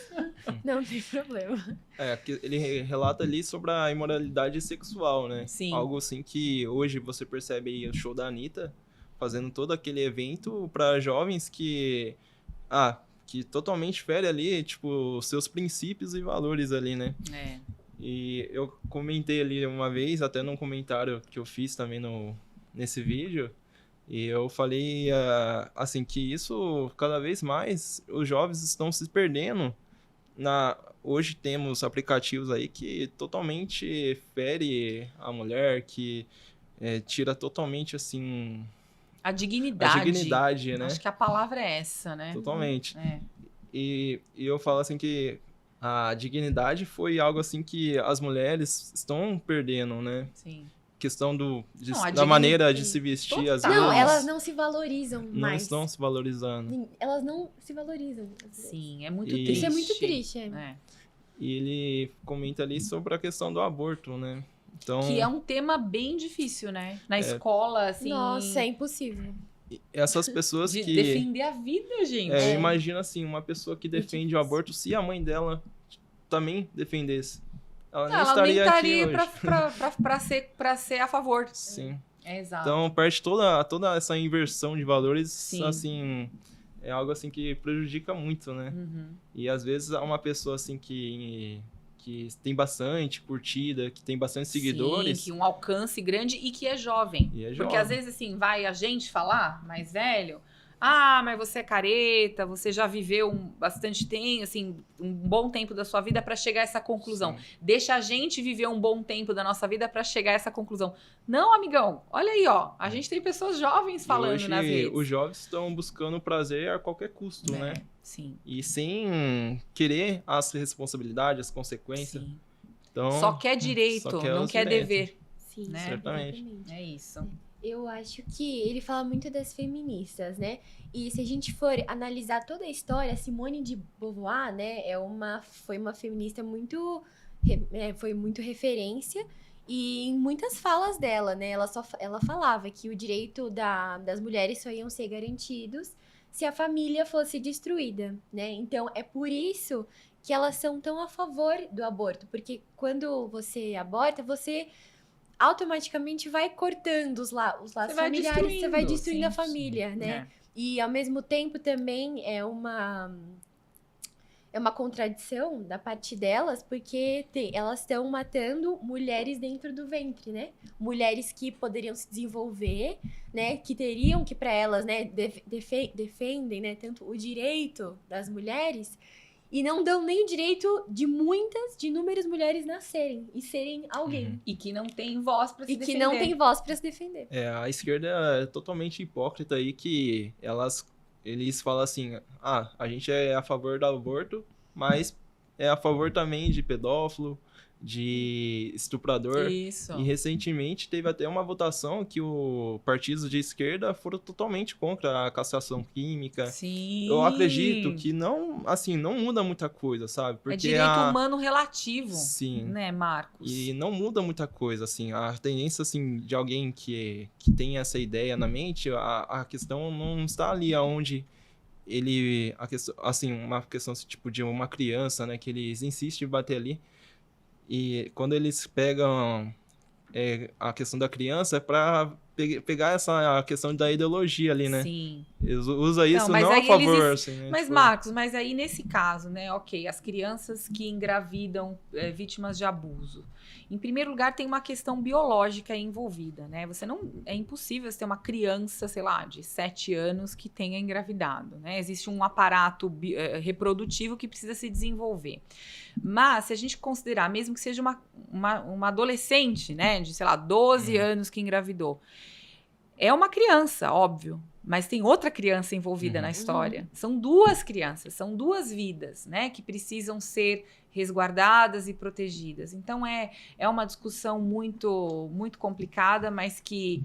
Não tem problema. Que ele relata ali sobre a imoralidade sexual, né? Sim. Algo assim que hoje você percebe aí o show da Anitta, fazendo todo aquele evento para jovens que totalmente fere ali, tipo, seus princípios e valores ali, né? É. E eu comentei ali uma vez, até num comentário que eu fiz também nesse vídeo, e eu falei, assim, que isso, cada vez mais, os jovens estão se perdendo. Hoje temos aplicativos aí que totalmente fere a mulher, que tira totalmente, assim... A dignidade. A dignidade, né? Acho que a palavra é essa, né? Totalmente. É. E eu falo assim que a dignidade foi algo assim que as mulheres estão perdendo, né? Sim. Questão Não, a da dignidade- maneira de se vestir, às Total. vezes. Não, elas não se valorizam não mais. estão se valorizando. Elas não se valorizam. Sim, é muito E- triste. Isso é muito triste. É. E ele comenta ali sobre a questão do aborto, né? Então, Que é um tema bem difícil, né? Na escola, assim. Nossa, é impossível. essas pessoas de que... defender a vida, gente. eu imagino assim, uma pessoa que defende o aborto, se a mãe dela também defendesse, ela nem Ela nem estaria estaria aqui hoje. pra ser a favor. Sim. É exato. Então, parte toda essa inversão de valores, Sim. assim, é algo assim que prejudica muito, né? Uhum. E às vezes uma pessoa assim que tem bastante curtida, que tem bastante seguidores, Sim, que um alcance grande e que é jovem. e é Porque jovem. às vezes, assim, vai a gente falar, mais velho, mas você é careta, você já viveu bastante tempo, assim, um bom tempo da sua vida pra chegar a essa conclusão. Sim. Deixa a gente viver um bom tempo da nossa vida pra chegar a essa conclusão. Não, amigão, olha aí, ó. A gente tem pessoas jovens E falando hoje, nas redes. os jovens estão buscando prazer a qualquer custo, né? Sim. E sem querer as responsabilidades, as consequências. Sim. Então, Só quer direito, só quer não os quer direitos. dever. Sim, Né? Certamente. exatamente. É isso. Eu acho que ele fala muito das feministas, né? E se a gente for analisar toda a história, Simone de Beauvoir, né, foi uma feminista muito, foi muito referência. E em muitas falas dela, né, ela falava que o direito das mulheres só iam ser garantidos se a família fosse destruída, né? Então é por isso que elas são tão a favor do aborto, porque quando você aborta, você automaticamente vai cortando os laços vai familiares, você vai destruindo, destruindo a sim, família, né? E ao mesmo tempo também é uma contradição da parte delas, porque elas estão matando mulheres dentro do ventre, né? Mulheres que poderiam se desenvolver, né? Que teriam que, para elas, né, defendem, né, tanto o direito das mulheres, e não dão nem o direito de inúmeras mulheres nascerem e serem alguém. E que não tem voz pra se E defender. que não tem voz para se defender. A esquerda é totalmente hipócrita aí, que eles falam assim, a gente é a favor do aborto, mas é a favor também de pedófilo, de estuprador. Isso. E recentemente teve até uma votação que os partidos de esquerda foram totalmente contra a castração química. Sim. Eu acredito que não muda muita coisa, sabe? Porque é direito humano relativo. Sim. Né, Marcos? E não muda muita coisa, assim. A tendência, assim, de alguém que tem essa ideia na mente, a questão não está ali aonde uma questão tipo de uma criança, né? Que eles insistem em bater ali. E quando eles pegam a questão da criança, é pra pegar a questão da ideologia ali, né? Sim. Eles usam isso mas não aí a favor, eles- assim, né? Mas, Tipo, Marcos, mas aí nesse caso, né? Ok, as crianças que engravidam vítimas de abuso. Em primeiro lugar, tem uma questão biológica envolvida, né? É impossível você ter uma criança, sei lá, de 7 anos que tenha engravidado, né? Existe um aparato reprodutivo que precisa se desenvolver. Mas, se a gente considerar, mesmo que seja uma adolescente, né? De, sei lá, 12 anos que engravidou. É uma criança, óbvio. Mas tem outra criança envolvida na história. São 2 crianças, são 2 vidas, né? Que precisam ser resguardadas e protegidas. Então, é uma discussão muito, muito complicada, mas que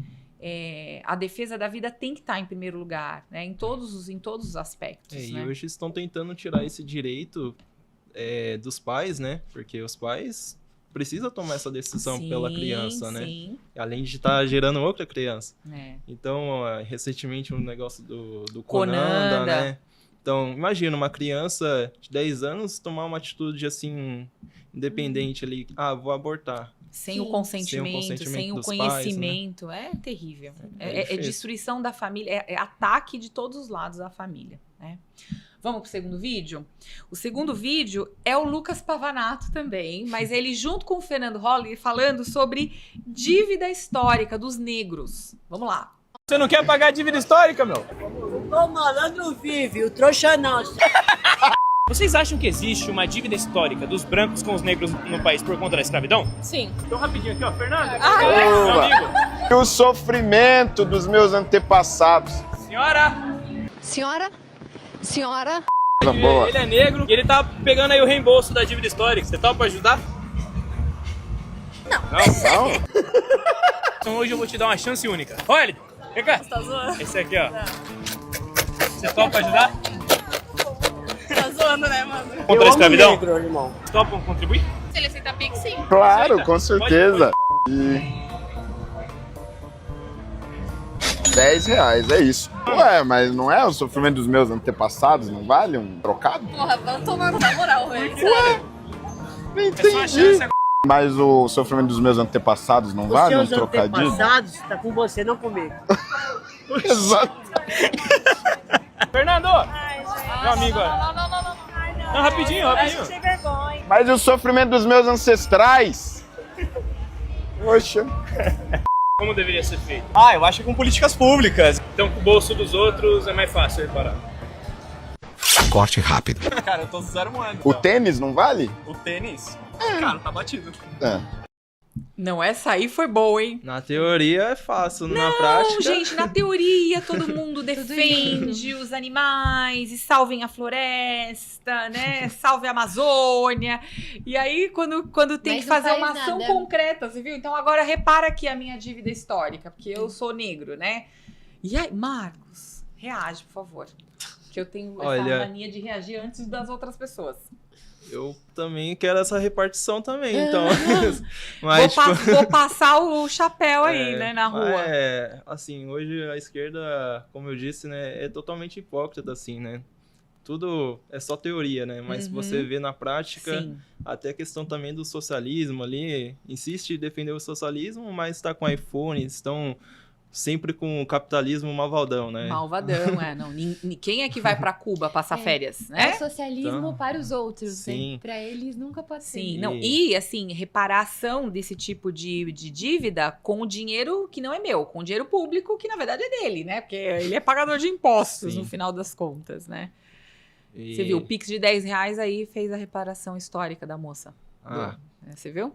a defesa da vida tem que estar em primeiro lugar, né? Em todos os aspectos, né? E hoje estão tentando tirar esse direito dos pais, né? Porque os pais precisam tomar essa decisão pela criança, né? Sim. Além de estar gerando outra criança. É. Então, recentemente, um negócio do Conanda. Conanda, né? Então, imagina uma criança de 10 anos tomar uma atitude, assim, independente ali. Vou abortar. Sem o Sim. consentimento, sem o dos conhecimento. Pais, né? É terrível. É difícil. destruição da família, é ataque de todos os lados da família, né? Vamos pro segundo vídeo? O segundo vídeo é o Lucas Pavanato também, mas ele junto com o Fernando Holliday falando sobre dívida histórica dos negros. Vamos lá. Você não quer pagar a dívida histórica, meu? O malandro vive, o trouxa não. Vocês acham que existe uma dívida histórica dos brancos com os negros no país por conta da escravidão? Sim. Então, rapidinho aqui, ó. Fernando. Oba. Meu amigo. O sofrimento dos meus antepassados. Senhora. Senhora, Coisa boa. Ele é negro e ele tá pegando aí o reembolso da dívida histórica. Você topa ajudar? Não? Então hoje eu vou te dar uma chance única. Olha, vem cá. Tá zoando? Esse aqui, ó. Você topa ajudar? Tá zoando, né, mano? Contra a escravidão? negro, irmão. Topam contribuir? Se ele aceitar Pix, sim. Claro, com certeza. R$10, é isso. Ué, mas não é o sofrimento dos meus antepassados? Não vale um trocado? Porra, vamos tomar na moral, velho. Não É só uma entendi. chance agora. Mas o sofrimento dos meus antepassados não vale um trocadilho? tá com você, não comigo. Exato. Fernando! Meu amigo, ó. Não. Não, rapidinho. Sem vergonha. Mas e o sofrimento dos meus ancestrais? Poxa. Como deveria ser feito? Eu acho que com políticas públicas. Então, com o bolso dos outros é mais fácil reparar. Corte rápido. Cara, eu tô zero moeda. O tênis não vale? O tênis, cara, tá batido. Não, essa aí foi boa, hein? Na teoria é fácil, na Não, prática... gente, na teoria todo mundo defende os animais e salvem a floresta, né? Salve a Amazônia. E aí, quando tem Mas que não fazer faz uma ação nada. concreta, você viu? Então agora repara aqui a minha dívida histórica, porque eu sou negro, né? E aí, Marcos, reage, por favor. Que eu tenho essa Olha, mania de reagir antes das outras pessoas. Eu também quero essa repartição também, então... Mas, Vou passar o chapéu aí, né, na rua. Assim, hoje a esquerda, como eu disse, né, é totalmente hipócrita, assim, né? tudo é só teoria, né? Mas você vê na prática, Sim. até a questão também do socialismo ali, insiste em defender o socialismo, mas está com iPhone, estão sempre com o capitalismo malvadão, né? Malvadão, não. Quem é que vai pra Cuba passar férias, É né? o socialismo Então, para os outros, sim. né? Pra eles nunca pode ser. Sim, não. E, assim, reparação desse tipo de dívida com o dinheiro que não é meu, com o dinheiro público que, na verdade, é dele, né? Porque ele é pagador de impostos, Sim. no final das contas, né? E- Você viu, o Pix de R$10 aí fez a reparação histórica da moça. Ah, Você viu?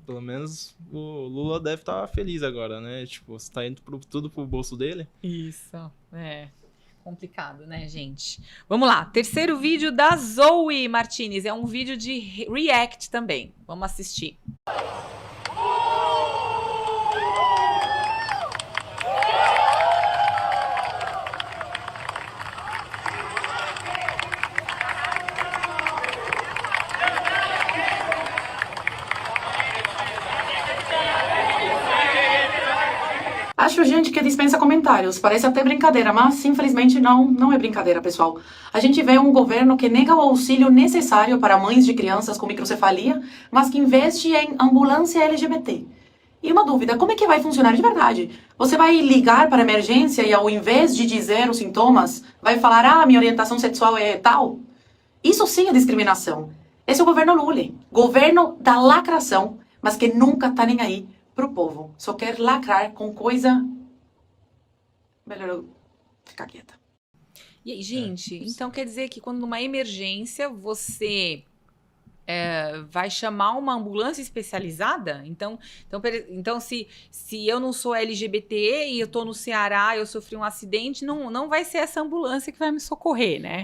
pelo menos o Lula deve estar feliz agora, né? Tipo, você tá indo tudo pro bolso dele. Isso. É. Complicado, né, gente? Vamos lá. Terceiro vídeo da Zoe Martinez. É um vídeo de react também. Vamos assistir. Acho, gente, que dispensa comentários. Parece até brincadeira, mas infelizmente não é brincadeira, pessoal. A gente vê um governo que nega o auxílio necessário para mães de crianças com microcefalia, mas que investe em ambulância LGBT. E uma dúvida, como é que vai funcionar de verdade? Você vai ligar para a emergência e ao invés de dizer os sintomas, vai falar, minha orientação sexual é tal? Isso sim é discriminação. Esse é o governo Lula, governo da lacração, mas que nunca tá nem aí pro povo. Só quer lacrar com coisa... Melhor eu ficar quieta. E aí, gente, então quer dizer que quando numa emergência você vai chamar uma ambulância especializada? Então se eu não sou LGBT e eu tô no Ceará, eu sofri um acidente, não vai ser essa ambulância que vai me socorrer, né?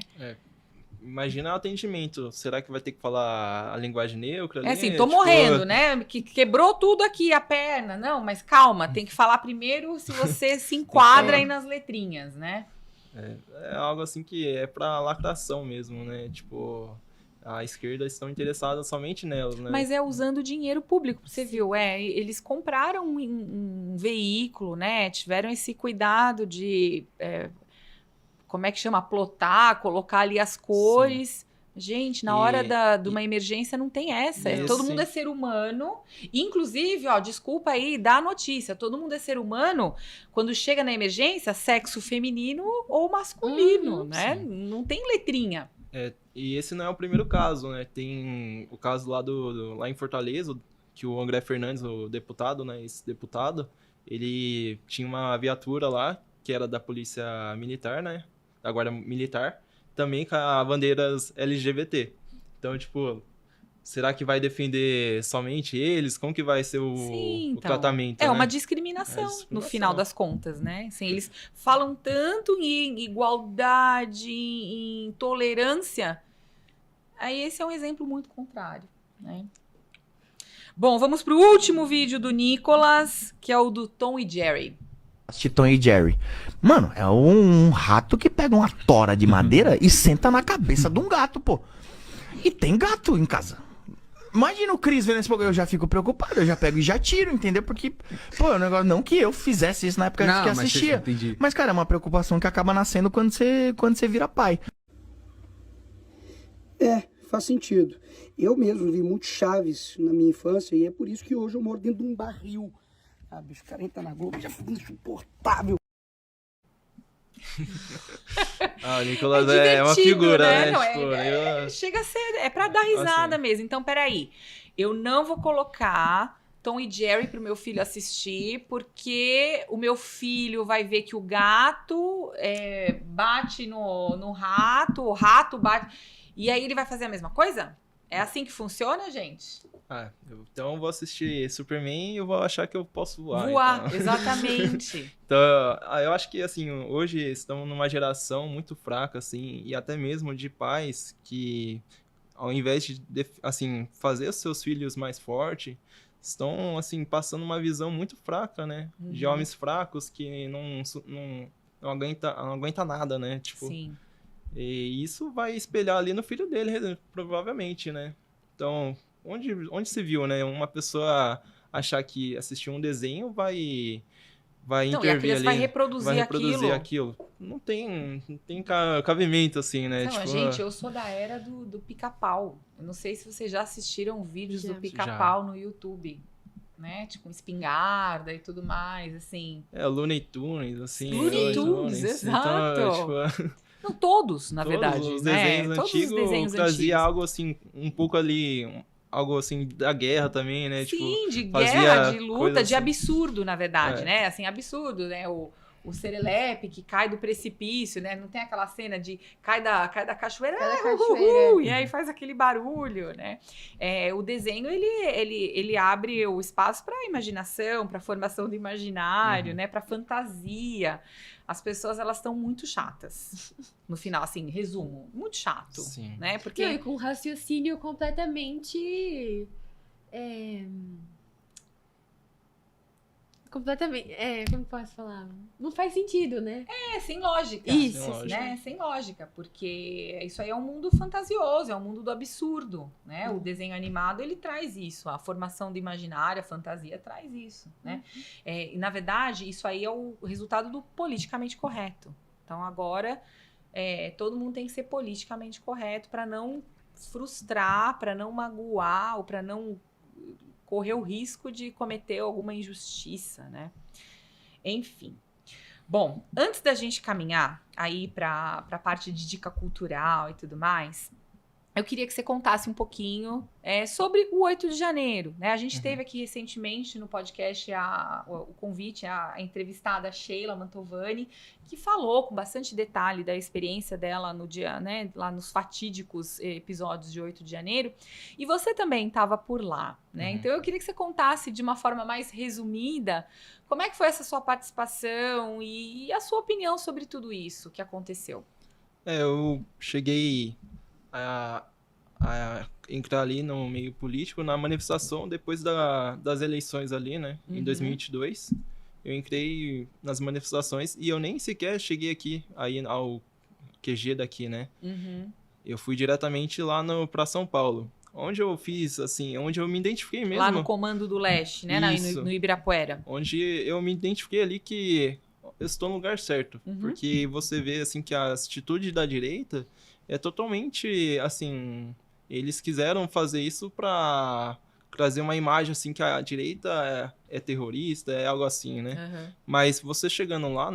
Imagina o atendimento. Será que vai ter que falar a linguagem neutra? É ali? assim, tô Tipo, algo, né? Que quebrou tudo aqui, a perna. Não, mas calma, tem que falar primeiro se você se enquadra aí nas letrinhas, né? É algo assim que é pra lacração mesmo, né? Tipo, a esquerda estão interessadas somente nelas, né? Mas é usando dinheiro público, você viu? Eles compraram um veículo, né? Tiveram esse cuidado de... como é que chama? Plotar, colocar ali as cores. Sim. Gente, na hora de uma emergência não tem essa. Todo mundo é ser humano. Inclusive, desculpa aí, dá a notícia. Todo mundo é ser humano. Quando chega na emergência, sexo feminino ou masculino, né? Sim. Não tem letrinha. E esse não é o primeiro caso, né? Tem o caso lá lá em Fortaleza, que o André Fernandes, o deputado, né? Esse deputado, ele tinha uma viatura lá, que era da polícia militar, né? Da guarda militar, também com as bandeiras LGBT. Então, tipo, será que vai defender somente eles? Como que vai ser o tratamento? É, né? uma discriminação, no final das contas, né? Assim, eles falam tanto em igualdade, em tolerância. Aí esse é um exemplo muito contrário, né? Bom, vamos pro último vídeo do Nicolas, que é o do Tom e Jerry. Tom e Jerry. Mano, é um rato que pega uma tora de madeira e senta na cabeça de um gato, pô. E tem gato em casa. Imagina o Chris vendo esse programa, eu já fico preocupado, eu já pego e já tiro, entendeu? Porque, pô, é um negócio, não que eu fizesse isso na época que assistia. Mas, cara, é uma preocupação que acaba nascendo quando você vira pai. Faz sentido. Eu mesmo vi muito Chaves na minha infância e é por isso que hoje eu moro dentro de um barril. Bicho, o cara entra na Globo, já foi insuportável. O Nicolas é uma figura, né? Não, tipo, chega a ser... pra dar risada mesmo. Então, peraí. Eu não vou colocar Tom e Jerry pro meu filho assistir, porque o meu filho vai ver que o gato bate no rato, o rato bate... E aí ele vai fazer a mesma coisa? É assim que funciona, gente? Então eu vou assistir Superman e eu vou achar que eu posso voar. Então. Exatamente. Então, eu acho que, assim, hoje estamos numa geração muito fraca, assim, e até mesmo de pais que, ao invés de, assim, fazer os seus filhos mais fortes, estão, assim, passando uma visão muito fraca, né? De homens fracos que não aguenta nada, né? Tipo, sim. E isso vai espelhar ali no filho dele, provavelmente, né? Então... Onde se viu, né? Uma pessoa achar que assistir um desenho vai vai Não, e a intervir criança ali, vai reproduzir aquilo. Não tem cabimento, assim, né? Não, gente, eu sou da era do pica-pau. Eu não sei se vocês já assistiram vídeos do pica-pau no YouTube, né? Tipo, espingarda e tudo mais, assim. Looney Tunes, assim. Looney Tunes, exato. Então, tipo, não, todos, na verdade, os né? desenhos Todos antigos os desenhos trazia antigos. algo, assim, um pouco ali... Algo assim da guerra também, né? Sim, tipo, de fazia guerra, de luta, coisa de assim. absurdo, na verdade, É. né? Assim, absurdo, né? O Serelepe que cai do precipício, né? Não tem aquela cena de cai da cachoeira, Cai da cachoeira. cachoeira. E aí faz aquele barulho, né? O desenho, ele abre o espaço para imaginação, para formação do imaginário, né? Para fantasia. As pessoas, elas estão muito chatas. No final, assim, resumo, muito chato, Sim. né? Porque... Não, e com raciocínio completamente... Completamente... como posso falar? Não faz sentido, né? sem lógica. Isso, Sem lógica. Né? Sem lógica, porque isso aí é um mundo fantasioso, é um mundo do absurdo, né? O desenho animado, ele traz isso, a formação do imaginário, a fantasia traz isso, né? E, na verdade, isso aí é o resultado do politicamente correto. Então, agora, todo mundo tem que ser politicamente correto para não frustrar, para não magoar ou para não correr o risco de cometer alguma injustiça, né? Enfim. Bom, antes da gente caminhar aí para a parte de dica cultural e tudo mais, eu queria que você contasse um pouquinho sobre o 8 de janeiro, né? A gente teve aqui recentemente no podcast o convite à entrevistada Sheila Mantovani, que falou com bastante detalhe da experiência dela no dia, né? Lá nos fatídicos episódios de 8 de janeiro. E você também estava por lá, né? Então eu queria que você contasse de uma forma mais resumida como é que foi essa sua participação e a sua opinião sobre tudo isso que aconteceu. Eu cheguei a entrar ali no meio político, na manifestação depois das eleições ali, né? Em 2022. Eu entrei nas manifestações e eu nem sequer cheguei aqui, aí ao QG daqui, né? Eu fui diretamente lá pra São Paulo. Onde eu fiz, assim, onde eu me identifiquei mesmo. Lá no Comando do Leste, né? No Ibirapuera. Onde eu me identifiquei ali que eu estou no lugar certo. Porque você vê, assim, que a atitude da direita é totalmente, assim... Eles quiseram fazer isso pra trazer uma imagem, assim, que a direita é terrorista, é algo assim, né? Mas você chegando lá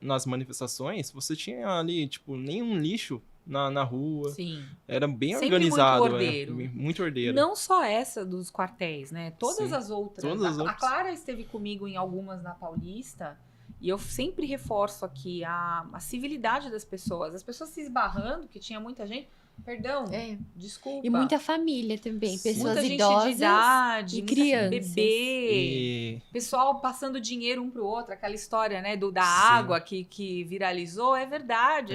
nas manifestações, você tinha ali, tipo, nenhum lixo na rua. Sim. Era bem sempre organizado. muito ordeiro. Muito ordeiro. Não só essa dos quartéis, né? Todas Sim. as outras. Todas as A outras. Clara esteve comigo em algumas na Paulista. E eu sempre reforço aqui a civilidade das pessoas. As pessoas se esbarrando, que tinha muita gente. Perdão, desculpa. E muita família também, pessoas muita gente idosas de idade, e muita crianças. bebê, pessoal passando dinheiro um pro outro, aquela história, né, da água que viralizou, é verdade.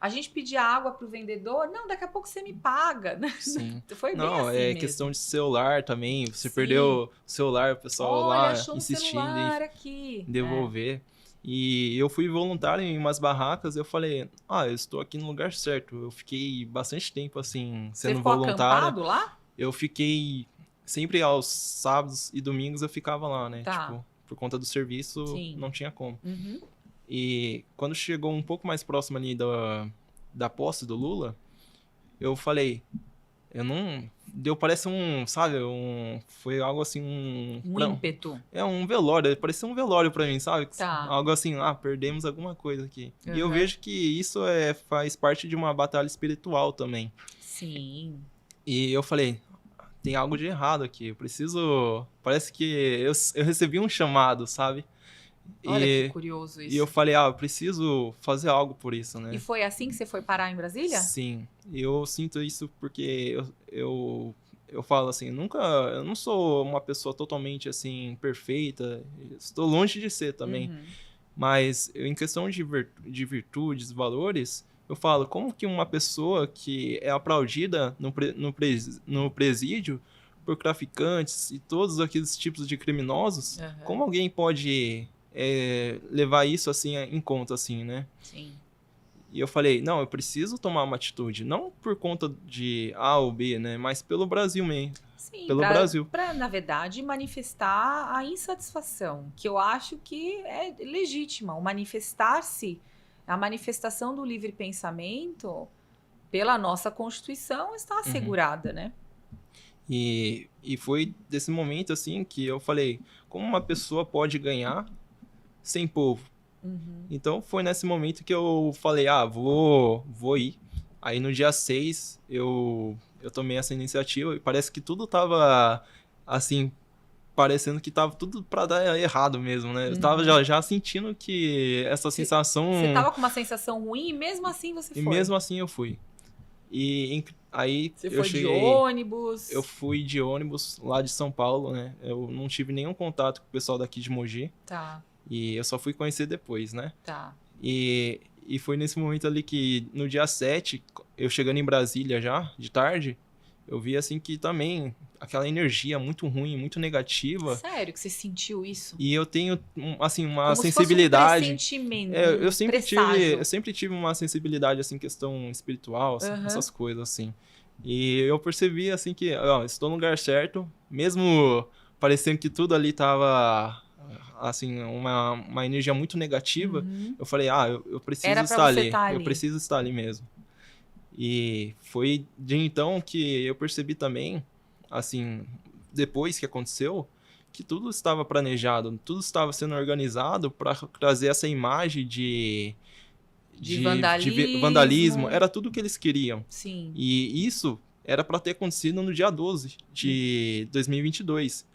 A gente pedia água pro vendedor, não, daqui a pouco você me paga. Sim. Foi bem Não, assim é mesmo. questão de celular também. Você Sim. perdeu o celular, o pessoal Olha, lá achou um insistindo celular em aqui. devolver. E eu fui voluntário em umas barracas, eu falei, eu estou aqui no lugar certo. Eu fiquei bastante tempo, assim, sendo Você ficou voluntário. acampado lá? Eu fiquei, sempre aos sábados e domingos eu ficava lá, né? Tá. Tipo, por conta do serviço, Sim. não tinha como. Uhum. E quando chegou um pouco mais próximo ali da posse do Lula, eu falei, eu não... parece sabe, foi algo assim, ímpeto. É um velório, parecia um velório pra mim, sabe? Tá. Algo assim, perdemos alguma coisa aqui. E eu Uhum. vejo que isso faz parte de uma batalha espiritual também. Sim. E eu falei, tem algo de errado aqui, eu preciso... Parece que eu recebi um chamado, sabe? Olha que curioso isso. E eu falei, eu preciso fazer algo por isso, né? E foi assim que você foi parar em Brasília? Sim, eu sinto isso porque eu falo assim, eu não sou uma pessoa totalmente assim perfeita, estou longe de ser também, mas em questão de virtudes, valores, eu falo, como que uma pessoa que é aplaudida no presídio por traficantes e todos aqueles tipos de criminosos, como alguém pode levar isso assim em conta, assim, né? Sim. E eu falei, não, eu preciso tomar uma atitude, não por conta de A ou B, né, mas pelo Brasil mesmo. Sim, Pelo Brasil. Para, na verdade, manifestar a insatisfação, que eu acho que é legítima. O manifestar-se, a manifestação do livre pensamento, pela nossa Constituição, está assegurada, né? E foi desse momento, assim, que eu falei, como uma pessoa pode ganhar sem povo? Então, foi nesse momento que eu falei, vou ir. Aí, no dia 6, eu tomei essa iniciativa e parece que tudo tava, assim, parecendo que tava tudo pra dar errado mesmo, né? Eu tava já sentindo que essa sensação... Você tava com uma sensação ruim e mesmo assim você foi? E mesmo assim eu fui. E aí Você eu foi cheguei... de ônibus? Eu fui de ônibus lá de São Paulo, né? Eu não tive nenhum contato com o pessoal daqui de Mogi. Tá. E eu só fui conhecer depois, né? Tá. E foi nesse momento ali que, no dia 7, eu chegando em Brasília já, de tarde, eu vi, assim, que também aquela energia muito ruim, muito negativa. Sério que você sentiu isso? E eu tenho, assim, uma Como sensibilidade... Se fosse um pressentimento, eu sempre tive uma sensibilidade, assim, questão espiritual, assim, essas coisas, assim. E eu percebi, assim, que, estou no lugar certo, mesmo parecendo que tudo ali tava... assim, uma energia muito negativa, eu falei, eu preciso estar ali. Eu preciso estar ali mesmo. E foi de então que eu percebi também, assim, depois que aconteceu, que tudo estava planejado, tudo estava sendo organizado para trazer essa imagem de vandalismo. Era tudo que eles queriam. Sim. E isso era para ter acontecido no dia 12 de 2022.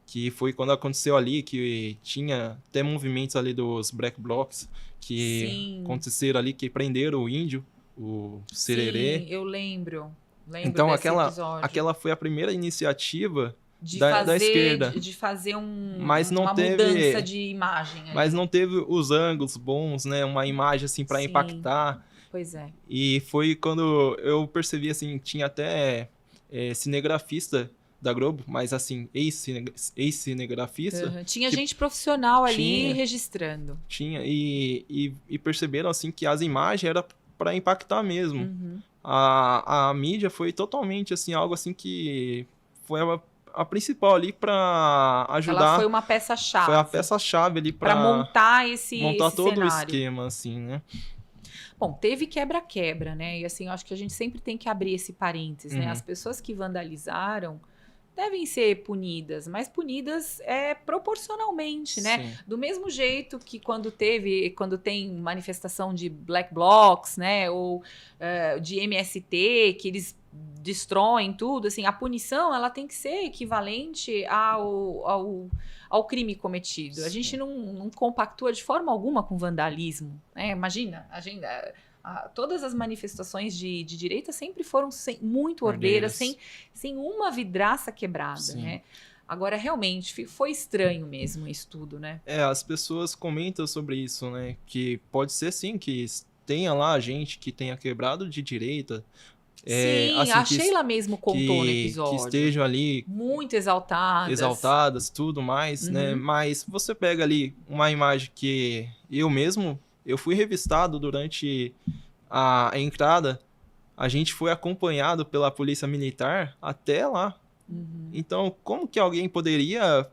Que foi quando aconteceu ali, que tinha até movimentos ali dos Black Blocs que aconteceram ali, que prenderam o índio, o Sererê. Sim, eu lembro então, desse episódio. aquela foi a primeira iniciativa da esquerda. De fazer mas não uma mudança de imagem. Ali. Mas não teve os ângulos bons, né? Uma imagem assim para impactar. Pois é. E foi quando eu percebi, assim, tinha até cinegrafista da Globo, mas assim, ex-cinegrafista. Tinha gente profissional ali registrando. Tinha, e perceberam assim que as imagens eram para impactar mesmo. A mídia foi totalmente assim, algo assim que foi a principal ali para ajudar. Ela foi uma peça-chave. Foi a peça-chave ali para montar montar todo cenário. o esquema, assim, né? Bom, teve quebra-quebra, né? E assim, eu acho que a gente sempre tem que abrir esse parênteses, né? As pessoas que vandalizaram devem ser punidas, mas punidas proporcionalmente, né? Sim. Do mesmo jeito que quando tem manifestação de Black Blocs, né? Ou de MST, que eles destroem tudo, assim, a punição ela tem que ser equivalente ao crime cometido. A gente não compactua de forma alguma com vandalismo, né? Imagina, todas as manifestações de direita sempre foram muito ordeiras, sem uma vidraça quebrada, né? Agora, realmente, foi estranho mesmo isso tudo, né? As pessoas comentam sobre isso, né? Que pode ser, sim, que tenha lá gente que tenha quebrado de direita. Sim, assim, a Sheila mesmo contou no episódio. Que estejam ali... muito exaltadas, tudo mais, né? Mas você pega ali uma imagem que eu fui revistado durante a entrada, a gente foi acompanhado pela polícia militar até lá. Então, como que alguém poderia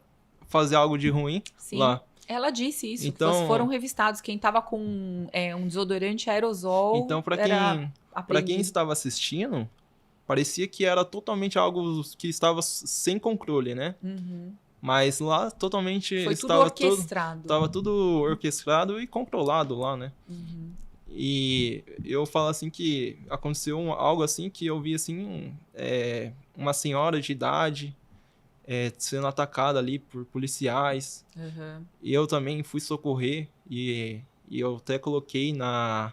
fazer algo de ruim lá? Ela disse isso, então, que foram revistados. Quem estava com um desodorante aerosol. Então, para quem estava assistindo, parecia que era totalmente algo que estava sem controle, né? Mas lá totalmente estava orquestrado. Estava tudo orquestrado e controlado lá, né? E eu falo assim que aconteceu algo assim que eu vi assim, uma senhora de idade sendo atacada ali por policiais. E eu também fui socorrer e eu até coloquei na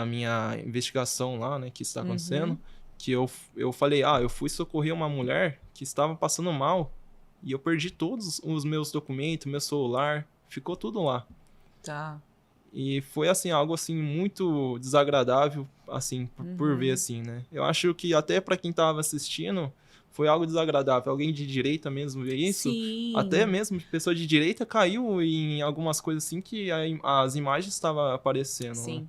minha investigação lá, né, que está acontecendo, que eu falei, eu fui socorrer uma mulher que estava passando mal e eu perdi todos os meus documentos, meu celular, ficou tudo lá. Tá. E foi, assim, algo, assim, muito desagradável, assim, por ver, assim, né? Eu acho que até para quem estava assistindo, foi algo desagradável. Alguém de direita mesmo ver isso. Sim. Até mesmo pessoa de direita caiu em algumas coisas, assim, que as imagens estavam aparecendo. Sim. Né?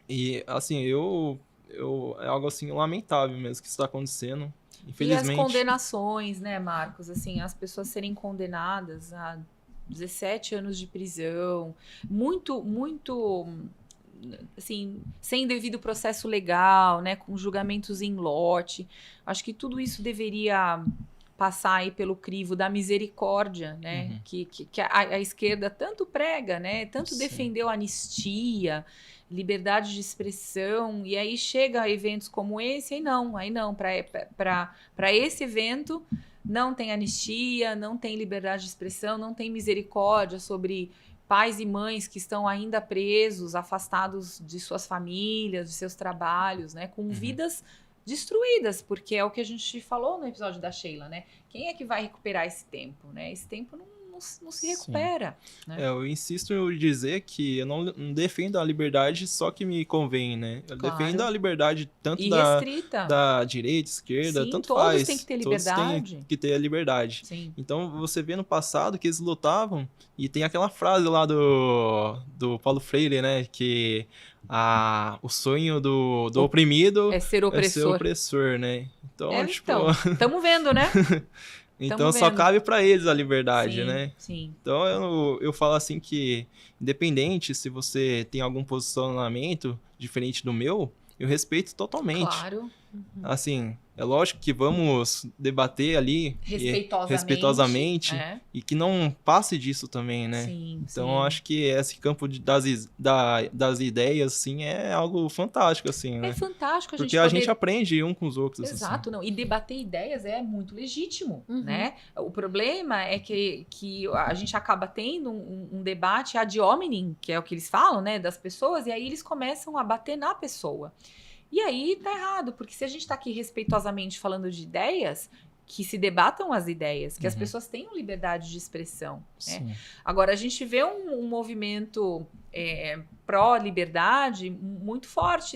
E, assim, é algo, assim, lamentável mesmo que está acontecendo. E Infelizmente. as condenações, né, Marcos? Assim, as pessoas serem condenadas a 17 anos de prisão, muito, assim, sem devido processo legal, né, com julgamentos em lote. Acho que tudo isso deveria passar aí pelo crivo da misericórdia, né, que a esquerda tanto prega, né, tanto defendeu a anistia, liberdade de expressão, e aí chega a eventos como esse, aí não, para esse evento não tem anistia, não tem liberdade de expressão, não tem misericórdia sobre pais e mães que estão ainda presos, afastados de suas famílias, de seus trabalhos, né, com vidas destruídas, porque é o que a gente falou no episódio da Sheila, né? Quem é que vai recuperar esse tempo, né? Esse tempo não se recupera. Né? Eu insisto em dizer que eu não defendo a liberdade só que me convém, né? Eu defendo a liberdade tanto da direita, esquerda, Sim, tanto todos faz. têm que ter liberdade. Todos têm que ter a liberdade. Sim. Então, você vê no passado que eles lutavam, e tem aquela frase lá do Paulo Freire, né? Que o sonho do oprimido é ser opressor, né? Então, então, estamos vendo, né? Então só cabe para eles a liberdade, sim, né? Sim. Então eu falo assim que, independente se você tem algum posicionamento diferente do meu, eu respeito totalmente. Claro. Assim, é lógico que vamos debater ali respeitosamente e que não passe disso também, né? Sim, então eu acho que esse campo das ideias, assim, é algo fantástico, assim, né? É fantástico a gente porque a gente aprende um com os outros. Exato, assim. não. E debater ideias é muito legítimo, né? O problema é que a gente acaba tendo um debate ad hominem, que é o que eles falam, né? Das pessoas, e aí eles começam a bater na pessoa. E aí tá errado, porque se a gente tá aqui respeitosamente falando de ideias, que se debatam as ideias, que as pessoas tenham liberdade de expressão. Né? Agora, a gente vê um movimento pró-liberdade muito forte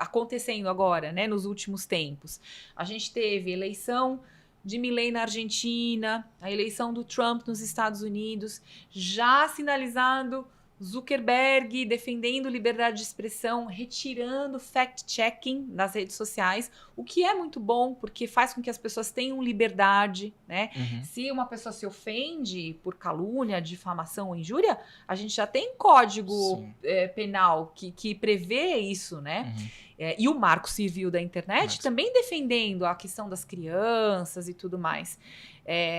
acontecendo agora, né, nos últimos tempos. A gente teve eleição de Milei na Argentina, a eleição do Trump nos Estados Unidos, já sinalizando Zuckerberg defendendo liberdade de expressão, retirando fact-checking nas redes sociais, o que é muito bom, porque faz com que as pessoas tenham liberdade, né? Se uma pessoa se ofende por calúnia, difamação ou injúria, a gente já tem código penal que prevê isso, né? E o Marco Civil da internet também defendendo a questão das crianças e tudo mais.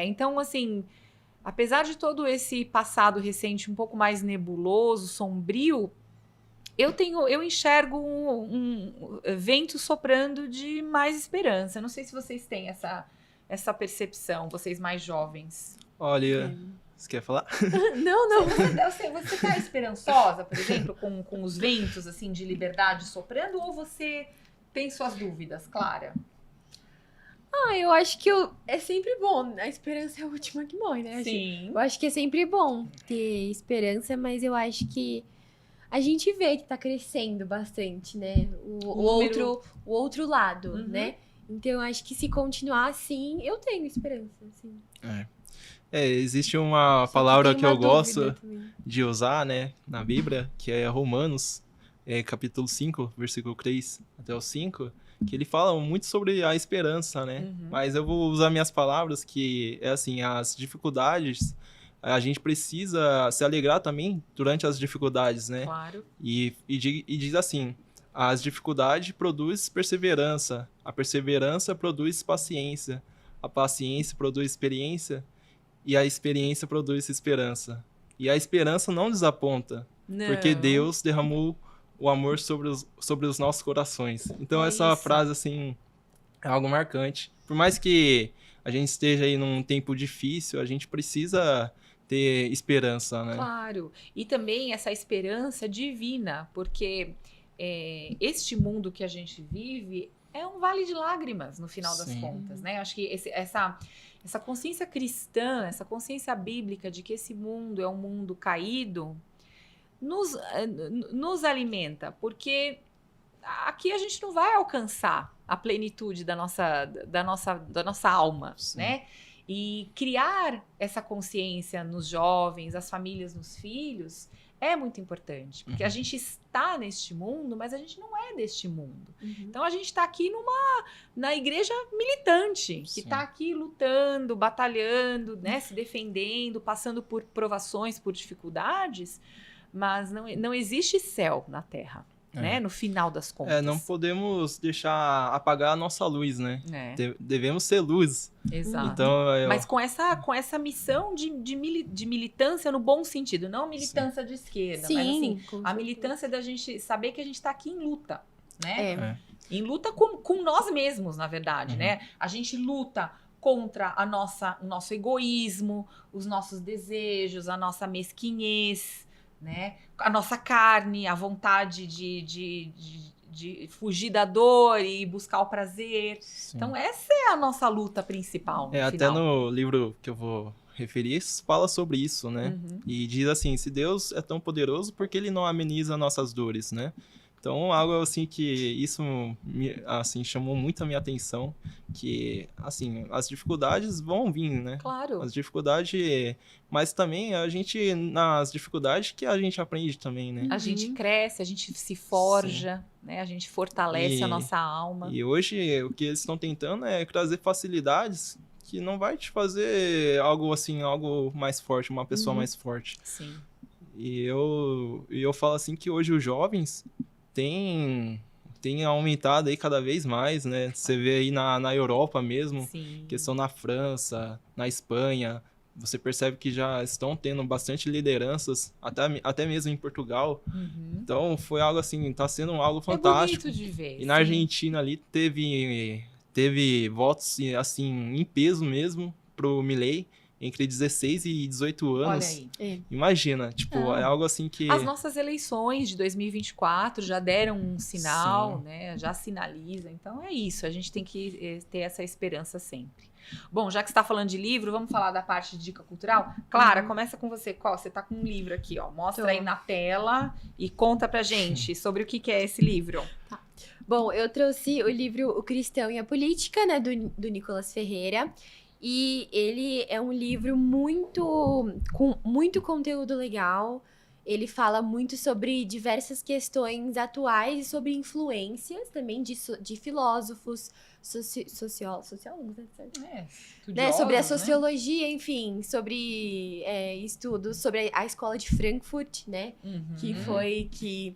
Então, assim, apesar de todo esse passado recente um pouco mais nebuloso, sombrio, eu enxergo um vento soprando de mais esperança. Não sei se vocês têm essa percepção, vocês mais jovens. Olha, você quer falar? Não. Você tá esperançosa, por exemplo, com os ventos assim de liberdade soprando, ou você tem suas dúvidas, Clara? Eu acho que é sempre bom. A esperança é a última que morre, né? Sim. Eu acho que é sempre bom ter esperança, mas eu acho que a gente vê que tá crescendo bastante, né? O outro lado, né? Então, eu acho que se continuar assim, eu tenho esperança, assim. Existe uma palavra que eu gosto de usar, né, na Bíblia, que é Romanos, capítulo 5, versículo 3 até o 5, que ele fala muito sobre a esperança, né? Mas eu vou usar minhas palavras, que é assim, as dificuldades, a gente precisa se alegrar também durante as dificuldades, né? Claro. E diz assim, as dificuldades produzem perseverança, a perseverança produz paciência, a paciência produz experiência, e a experiência produz esperança. E a esperança não desaponta, porque Deus derramou o amor sobre os nossos corações. Então essa frase, assim, é algo marcante. Por mais que a gente esteja aí num tempo difícil, a gente precisa ter esperança, né? Claro. E também essa esperança divina, porque este mundo que a gente vive é um vale de lágrimas, no final das contas, né? Acho que essa consciência cristã, essa consciência bíblica de que esse mundo é um mundo caído, nos alimenta, porque aqui a gente não vai alcançar a plenitude da nossa alma, né? E criar essa consciência nos jovens, as famílias, nos filhos, é muito importante. Porque a gente está neste mundo, mas a gente não é deste mundo. Então, a gente está aqui na igreja militante, que está aqui lutando, batalhando, né, se defendendo, passando por provações, por dificuldades, mas não existe céu na Terra. Né? No final das contas. Não podemos deixar apagar a nossa luz, né? Devemos ser luz. Exato. Então, mas com essa missão de militância no bom sentido, não militância de esquerda, mas assim, a militância da gente saber que a gente está aqui em luta, né? Em luta com nós mesmos, na verdade, né? A gente luta contra o nosso egoísmo, os nossos desejos, a nossa mesquinhez, né? A nossa carne, a vontade de fugir da dor e buscar o prazer. Então, essa é a nossa luta principal. Até no livro que eu vou referir, fala sobre isso, né? E diz assim, se Deus é tão poderoso, por que ele não ameniza nossas dores, né? Então, algo assim que isso assim, chamou muito a minha atenção, que, assim, as dificuldades vão vir, né? Claro. As dificuldades, mas também nas dificuldades que a gente aprende também, né? A gente cresce, a gente se forja, né? A gente fortalece a nossa alma. E hoje, o que eles estão tentando é trazer facilidades que não vai te fazer algo assim, algo mais forte, uma pessoa mais forte. Sim. E eu falo assim que hoje os jovens tem aumentado aí cada vez mais, né? Você vê aí na Europa mesmo, questão na França, na Espanha, você percebe que já estão tendo bastante lideranças, até mesmo em Portugal. Então, foi algo assim, tá sendo algo fantástico. É bonito de ver. E na Argentina ali teve votos, assim, em peso mesmo pro Milei, entre 16 e 18 anos. Olha aí. Imagina, tipo, é algo assim que... As nossas eleições de 2024 já deram um sinal, né? Já sinaliza. Então, é isso. A gente tem que ter essa esperança sempre. Bom, já que você está falando de livro, vamos falar da parte de dica cultural? Clara, começa com você. Qual? Você tá com um livro aqui, ó. Mostra aí na tela e conta pra gente sobre o que é esse livro. Tá. Bom, eu trouxe o livro O Cristão e a Política, né? Do Nicolas Ferreira. E ele é um livro com muito conteúdo legal. Ele fala muito sobre diversas questões atuais e sobre influências também de filósofos, sociólogos, né? Sobre a sociologia, né? Enfim, sobre estudos sobre a escola de Frankfurt, né? Que foi que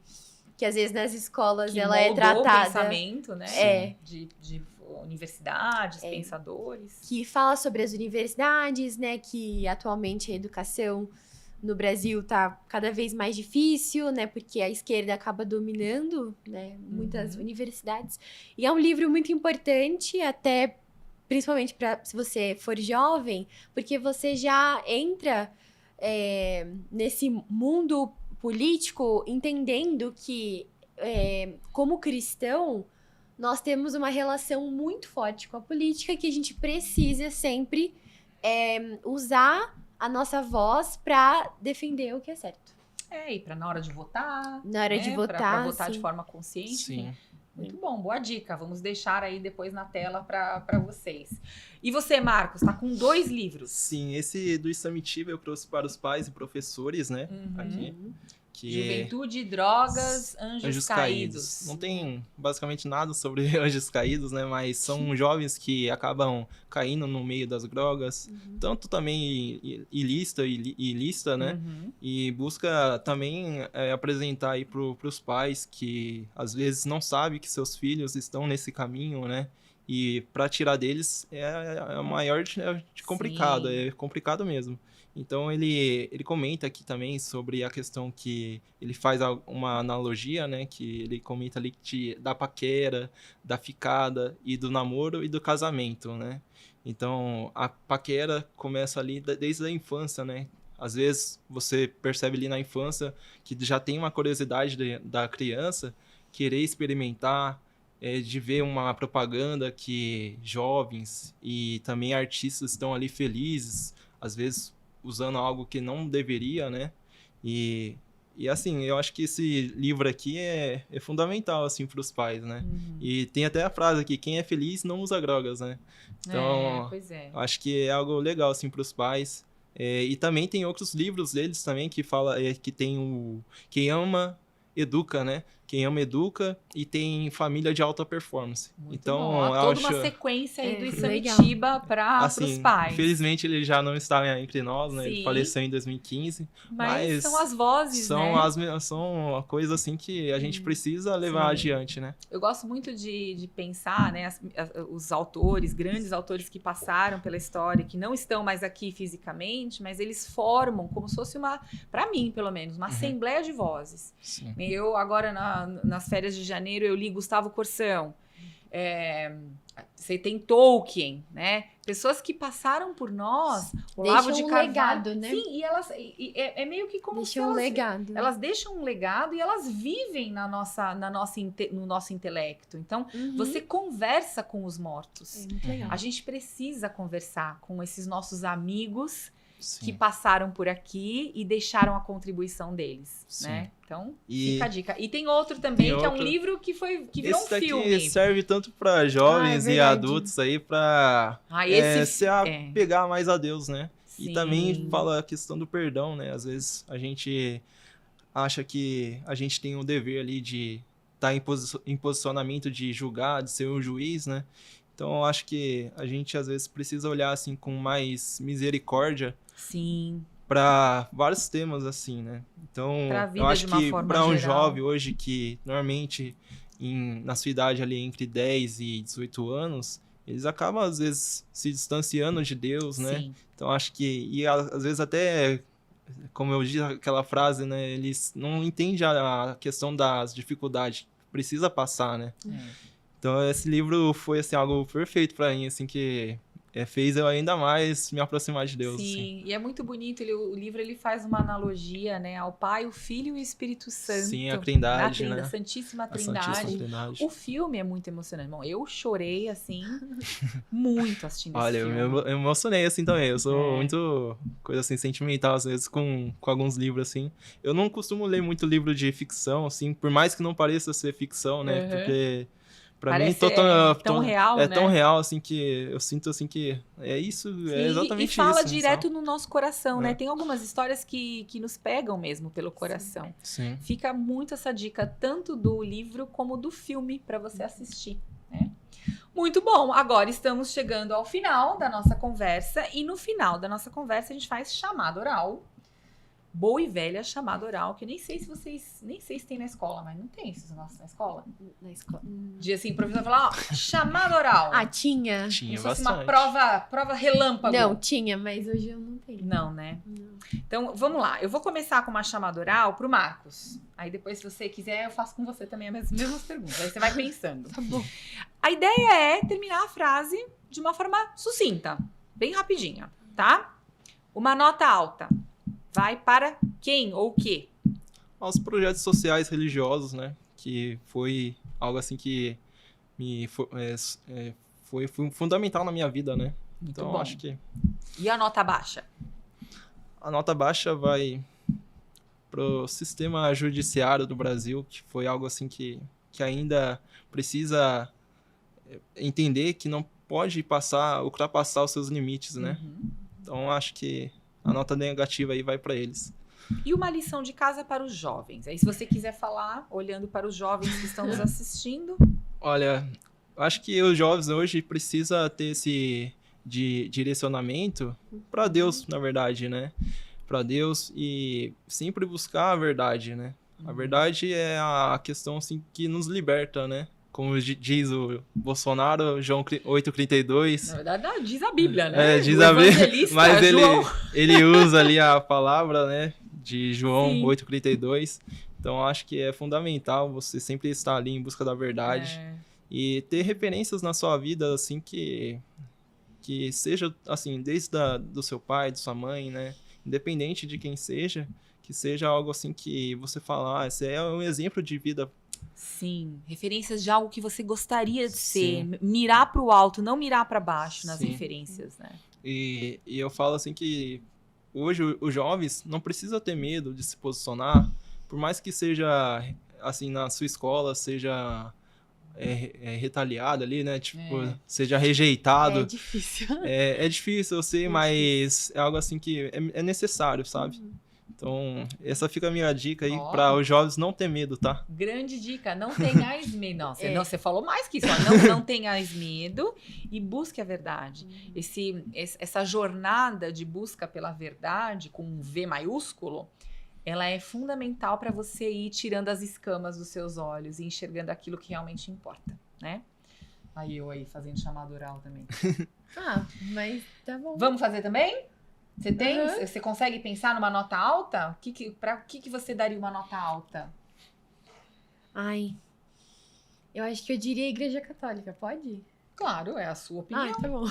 às vezes nas escolas que ela é tratada... o pensamento, né? De universidades, pensadores. Que fala sobre as universidades, né? Que atualmente a educação no Brasil tá cada vez mais difícil, né? Porque a esquerda acaba dominando, né? Muitas universidades. E é um livro muito importante, até principalmente se você for jovem, porque você já entra nesse mundo político entendendo que, como cristão, nós temos uma relação muito forte com a política que a gente precisa sempre usar a nossa voz para defender o que é certo. E para na hora de votar. Na hora de votar, para votar de forma consciente. Sim. Muito bom, boa dica. Vamos deixar aí depois na tela para vocês. E você, Marcos, tá com 2 livros. Sim, esse do Isamitiba eu trouxe para os pais e professores, né? Aqui. Juventude, drogas, anjos caídos. Não tem basicamente nada sobre anjos caídos, né? Mas são jovens que acabam caindo no meio das drogas, tanto também ilícita, né? E busca também apresentar aí pros pais que às vezes não sabem que seus filhos estão nesse caminho, né? E para tirar deles é maior de complicado, é complicado mesmo. Então ele comenta aqui também sobre a questão que ele faz uma analogia, né? Que ele comenta ali da paquera, da ficada e do namoro e do casamento, né? Então a paquera começa ali desde a infância, né? Às vezes você percebe ali na infância que já tem uma curiosidade da criança querer experimentar, de ver uma propaganda que jovens e também artistas estão ali felizes, às vezes usando algo que não deveria, né? E E assim, eu acho que esse livro aqui é fundamental, assim, para os pais, né? E tem até a frase aqui, quem é feliz não usa drogas, né? Então, pois é. acho que é algo legal, assim, para os pais. E também tem outros livros deles também que fala que tem o Quem Ama, Educa, né? Quem Ama, Educa, e tem Família de Alta Performance. Muito então, bom. Há toda uma sequência aí do Isamitiba para os pais. Infelizmente, ele já não está entre nós, né? Sim. Ele faleceu em 2015. Mas são as vozes, né? São coisas assim que a gente precisa levar adiante, né? Eu gosto muito de pensar, né? Os autores, grandes autores que passaram pela história, que não estão mais aqui fisicamente, mas eles formam como se fosse para mim, pelo menos, uma assembleia de vozes. Sim. Eu, agora, nas férias de janeiro, eu li Gustavo Corsão. Você tem Tolkien, né? Pessoas que passaram por nós, Olavo de Carvalho. Legado, né? Sim, e elas é meio que como deixam um legado. Elas deixam um legado e elas vivem no nosso intelecto. Então, você conversa com os mortos. É muito legal. A gente precisa conversar com esses nossos amigos Sim. que passaram por aqui e deixaram a contribuição deles, né? Então, fica a dica. E tem outro também, que é um livro que virou um filme. Esse serve tanto para jovens e adultos aí para se apegar mais a Deus, né? Sim. E também fala a questão do perdão, né? Às vezes a gente acha que a gente tem um dever ali de estar em posicionamento de julgar, de ser um juiz, né? Então, eu acho que a gente, às vezes, precisa olhar, assim, com mais misericórdia. Sim. Para vários temas, assim, né? Então, eu acho que para um jovem hoje que, normalmente, na sua idade ali, entre 10 e 18 anos, eles acabam, às vezes, se distanciando de Deus, né? Sim. Então, acho que... E, às vezes, até... Como eu disse aquela frase, né? Eles não entendem a questão das dificuldades. Precisa passar, né? Então, esse livro foi, assim, algo perfeito para mim, assim, que fez eu ainda mais me aproximar de Deus. Sim, assim. E é muito bonito, o livro ele faz uma analogia, né, ao Pai, o Filho e o Espírito Santo. Sim, a Trindade, né? A Santíssima Trindade. Santíssima Trindade. O filme é muito emocionante. Bom, eu chorei, assim, muito assistindo esse filme. Olha, eu emocionei, assim, também. Eu sou muito, coisa assim, sentimental, às vezes, com alguns livros, assim. Eu não costumo ler muito livro de ficção, assim, por mais que não pareça ser ficção, né? Porque... Pra mim, tão real, né? Tão real, assim, que eu sinto, assim, que é isso, é exatamente isso. E fala isso, direto no nosso coração, né? Tem algumas histórias que nos pegam mesmo pelo coração. Sim. Fica muito essa dica, tanto do livro como do filme, para você assistir, né? Muito bom, agora estamos chegando ao final da nossa conversa, e no final da nossa conversa a gente faz chamada oral. Boa e velha chamada oral, que nem sei se tem na escola, mas não tem isso na escola. Na escola. De assim, o professor falar, chamada oral. Tinha. Tinha Como se fosse bastante. uma prova relâmpago. Não, tinha, mas hoje eu não tenho. Não, né? Não. Então, vamos lá. Eu vou começar com uma chamada oral pro Marcos. Aí depois, se você quiser, eu faço com você também as mesmas perguntas. Aí você vai pensando. Tá bom. A ideia é terminar a frase de uma forma sucinta, bem rapidinha, tá? Uma nota alta. Vai para quem ou o quê? Aos projetos sociais religiosos, né? Que foi algo assim que foi fundamental na minha vida, né? Muito então, bom. Acho que... E a nota baixa? A nota baixa vai pro sistema judiciário do Brasil, que foi algo assim que ainda precisa entender que não pode ultrapassar os seus limites, né? Então, acho que a nota negativa aí vai para eles. E uma lição de casa para os jovens? Aí, se você quiser falar, olhando para os jovens que estão nos assistindo. Olha, acho que os jovens hoje precisam ter esse direcionamento para Deus, na verdade, né? Para Deus e sempre buscar a verdade, né? A verdade é a questão assim, que nos liberta, né? Como diz o Bolsonaro, João 8,32. Na verdade, diz a Bíblia, né? Diz a Bíblia, mas ele usa ali a palavra, né, de João 8,32. Então, acho que é fundamental você sempre estar ali em busca da verdade e ter referências na sua vida, assim, que seja, assim, desde do seu pai, da sua mãe, né, independente de quem seja, que seja algo, assim, que você fala, esse é um exemplo de vida. Sim, referências de algo que você gostaria de ser, mirar para o alto, não mirar para baixo nas referências, né? E eu falo assim que hoje os jovens não precisam ter medo de se posicionar por mais que seja, assim, na sua escola, seja retaliado ali, né? Tipo, seja rejeitado. É difícil. É difícil, eu sei, mas é algo assim que é necessário, sabe? Então, essa fica a minha dica aí para os jovens não ter medo, tá? Grande dica, não tenhais medo. Não, você falou mais que isso. Não tenhais medo e busque a verdade. Essa jornada de busca pela verdade, com um V maiúsculo, ela é fundamental para você ir tirando as escamas dos seus olhos e enxergando aquilo que realmente importa, né? Aí eu fazendo chamada oral também. Mas tá bom. Vamos fazer também? Você tem? Você consegue pensar numa nota alta? Para o que você daria uma nota alta? Eu acho que eu diria Igreja Católica, pode? Claro, é a sua opinião. Tá bom.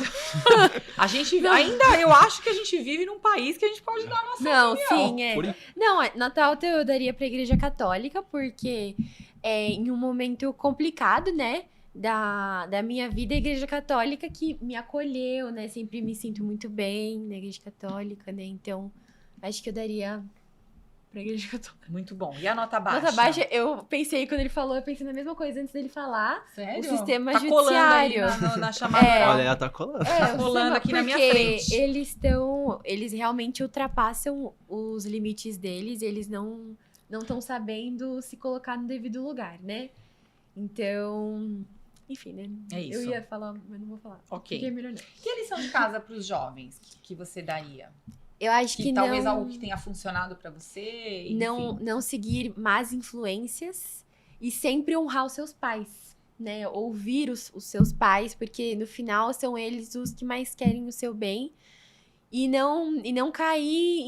A gente eu acho que a gente vive num país que a gente pode dar a nossa opinião. Sim, Não, nota alta eu daria pra Igreja Católica, porque em um momento complicado, né, da minha vida, a Igreja Católica que me acolheu, né, sempre me sinto muito bem na Igreja Católica, né, então acho que eu daria pra Igreja Católica. Muito bom. E a nota baixa? Nota baixa, eu pensei, quando ele falou, eu pensei na mesma coisa antes dele falar. Sério? O sistema tá judiciário. Colando na chamada oral. Olha, ela tá colando. Tá colando aqui na minha frente. Eles realmente ultrapassam os limites deles, eles não estão sabendo se colocar no devido lugar, né? Então, enfim, né? É isso. Eu ia falar, mas não vou falar. Ok. Porque é melhor não. Que lição de casa para os jovens que você daria? Eu acho que talvez não, algo que tenha funcionado para você. Enfim. Não seguir más influências e sempre honrar os seus pais, né? Ouvir os seus pais, porque no final são eles os que mais querem o seu bem. E não cair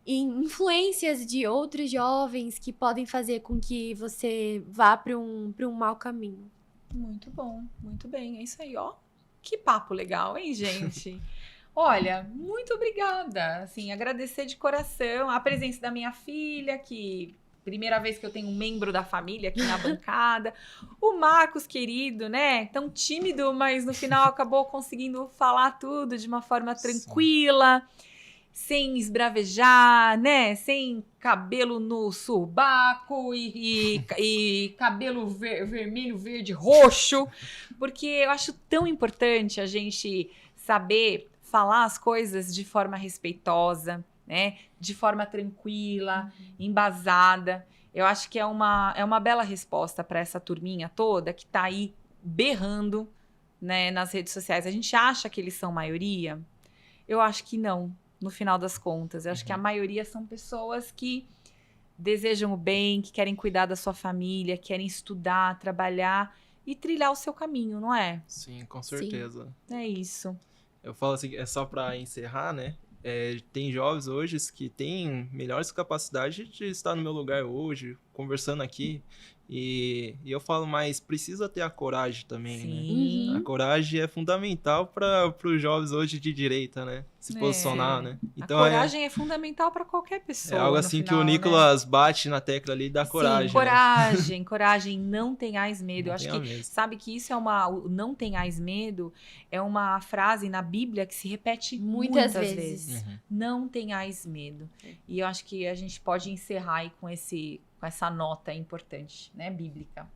em influências de outros jovens que podem fazer com que você vá para um mau caminho. Muito bom, muito bem. É isso aí, ó. Que papo legal, hein, gente? Olha, muito obrigada. Assim, agradecer de coração a presença da minha filha, que primeira vez que eu tenho um membro da família aqui na bancada. O Marcos, querido, né? Tão tímido, mas no final acabou conseguindo falar tudo de uma forma tranquila, sem esbravejar, né? Sem cabelo no subaco e cabelo vermelho, verde, roxo. Porque eu acho tão importante a gente saber falar as coisas de forma respeitosa, né? De forma tranquila, embasada. Eu acho que é uma bela resposta para essa turminha toda que está aí berrando, né, nas redes sociais. A gente acha que eles são maioria? Eu acho que não, no final das contas. Eu acho que a maioria são pessoas que desejam o bem, que querem cuidar da sua família, querem estudar, trabalhar e trilhar o seu caminho, não é? Sim, com certeza. Sim, é isso. Eu falo assim, é só para encerrar, né? Tem jovens hoje que têm melhores capacidades de estar no meu lugar hoje, conversando aqui. E eu falo, mas precisa ter a coragem também, Sim. né? A coragem é fundamental para os jovens hoje de direita, né? Se posicionar, né? Então, a coragem é fundamental para qualquer pessoa. É algo assim final, que o Nicolas bate na tecla ali da coragem. Sim, coragem, né? Coragem, não tenhais medo. Eu acho que, medo. sabe que isso não tenhais medo, é uma frase na Bíblia que se repete muitas vezes. Não tenhais medo. E eu acho que a gente pode encerrar aí com essa nota importante, né, bíblica.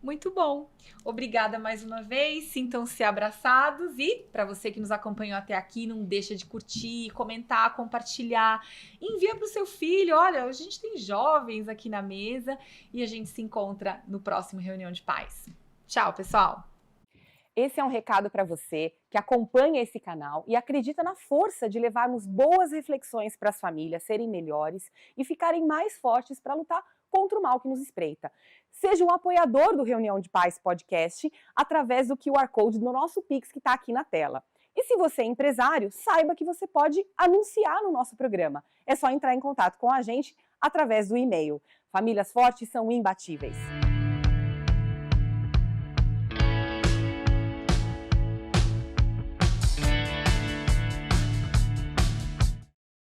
Muito bom. Obrigada mais uma vez. Sintam-se abraçados e, para você que nos acompanhou até aqui, não deixa de curtir, comentar, compartilhar. Envia para o seu filho. Olha, a gente tem jovens aqui na mesa e a gente se encontra no próximo Reunião de Pais. Tchau, pessoal. Esse é um recado para você que acompanha esse canal e acredita na força de levarmos boas reflexões para as famílias serem melhores e ficarem mais fortes para lutar contra o mal que nos espreita. Seja um apoiador do Reunião de Pais Podcast através do QR Code do nosso Pix que está aqui na tela. E se você é empresário, saiba que você pode anunciar no nosso programa. É só entrar em contato com a gente através do e-mail. Famílias fortes são imbatíveis.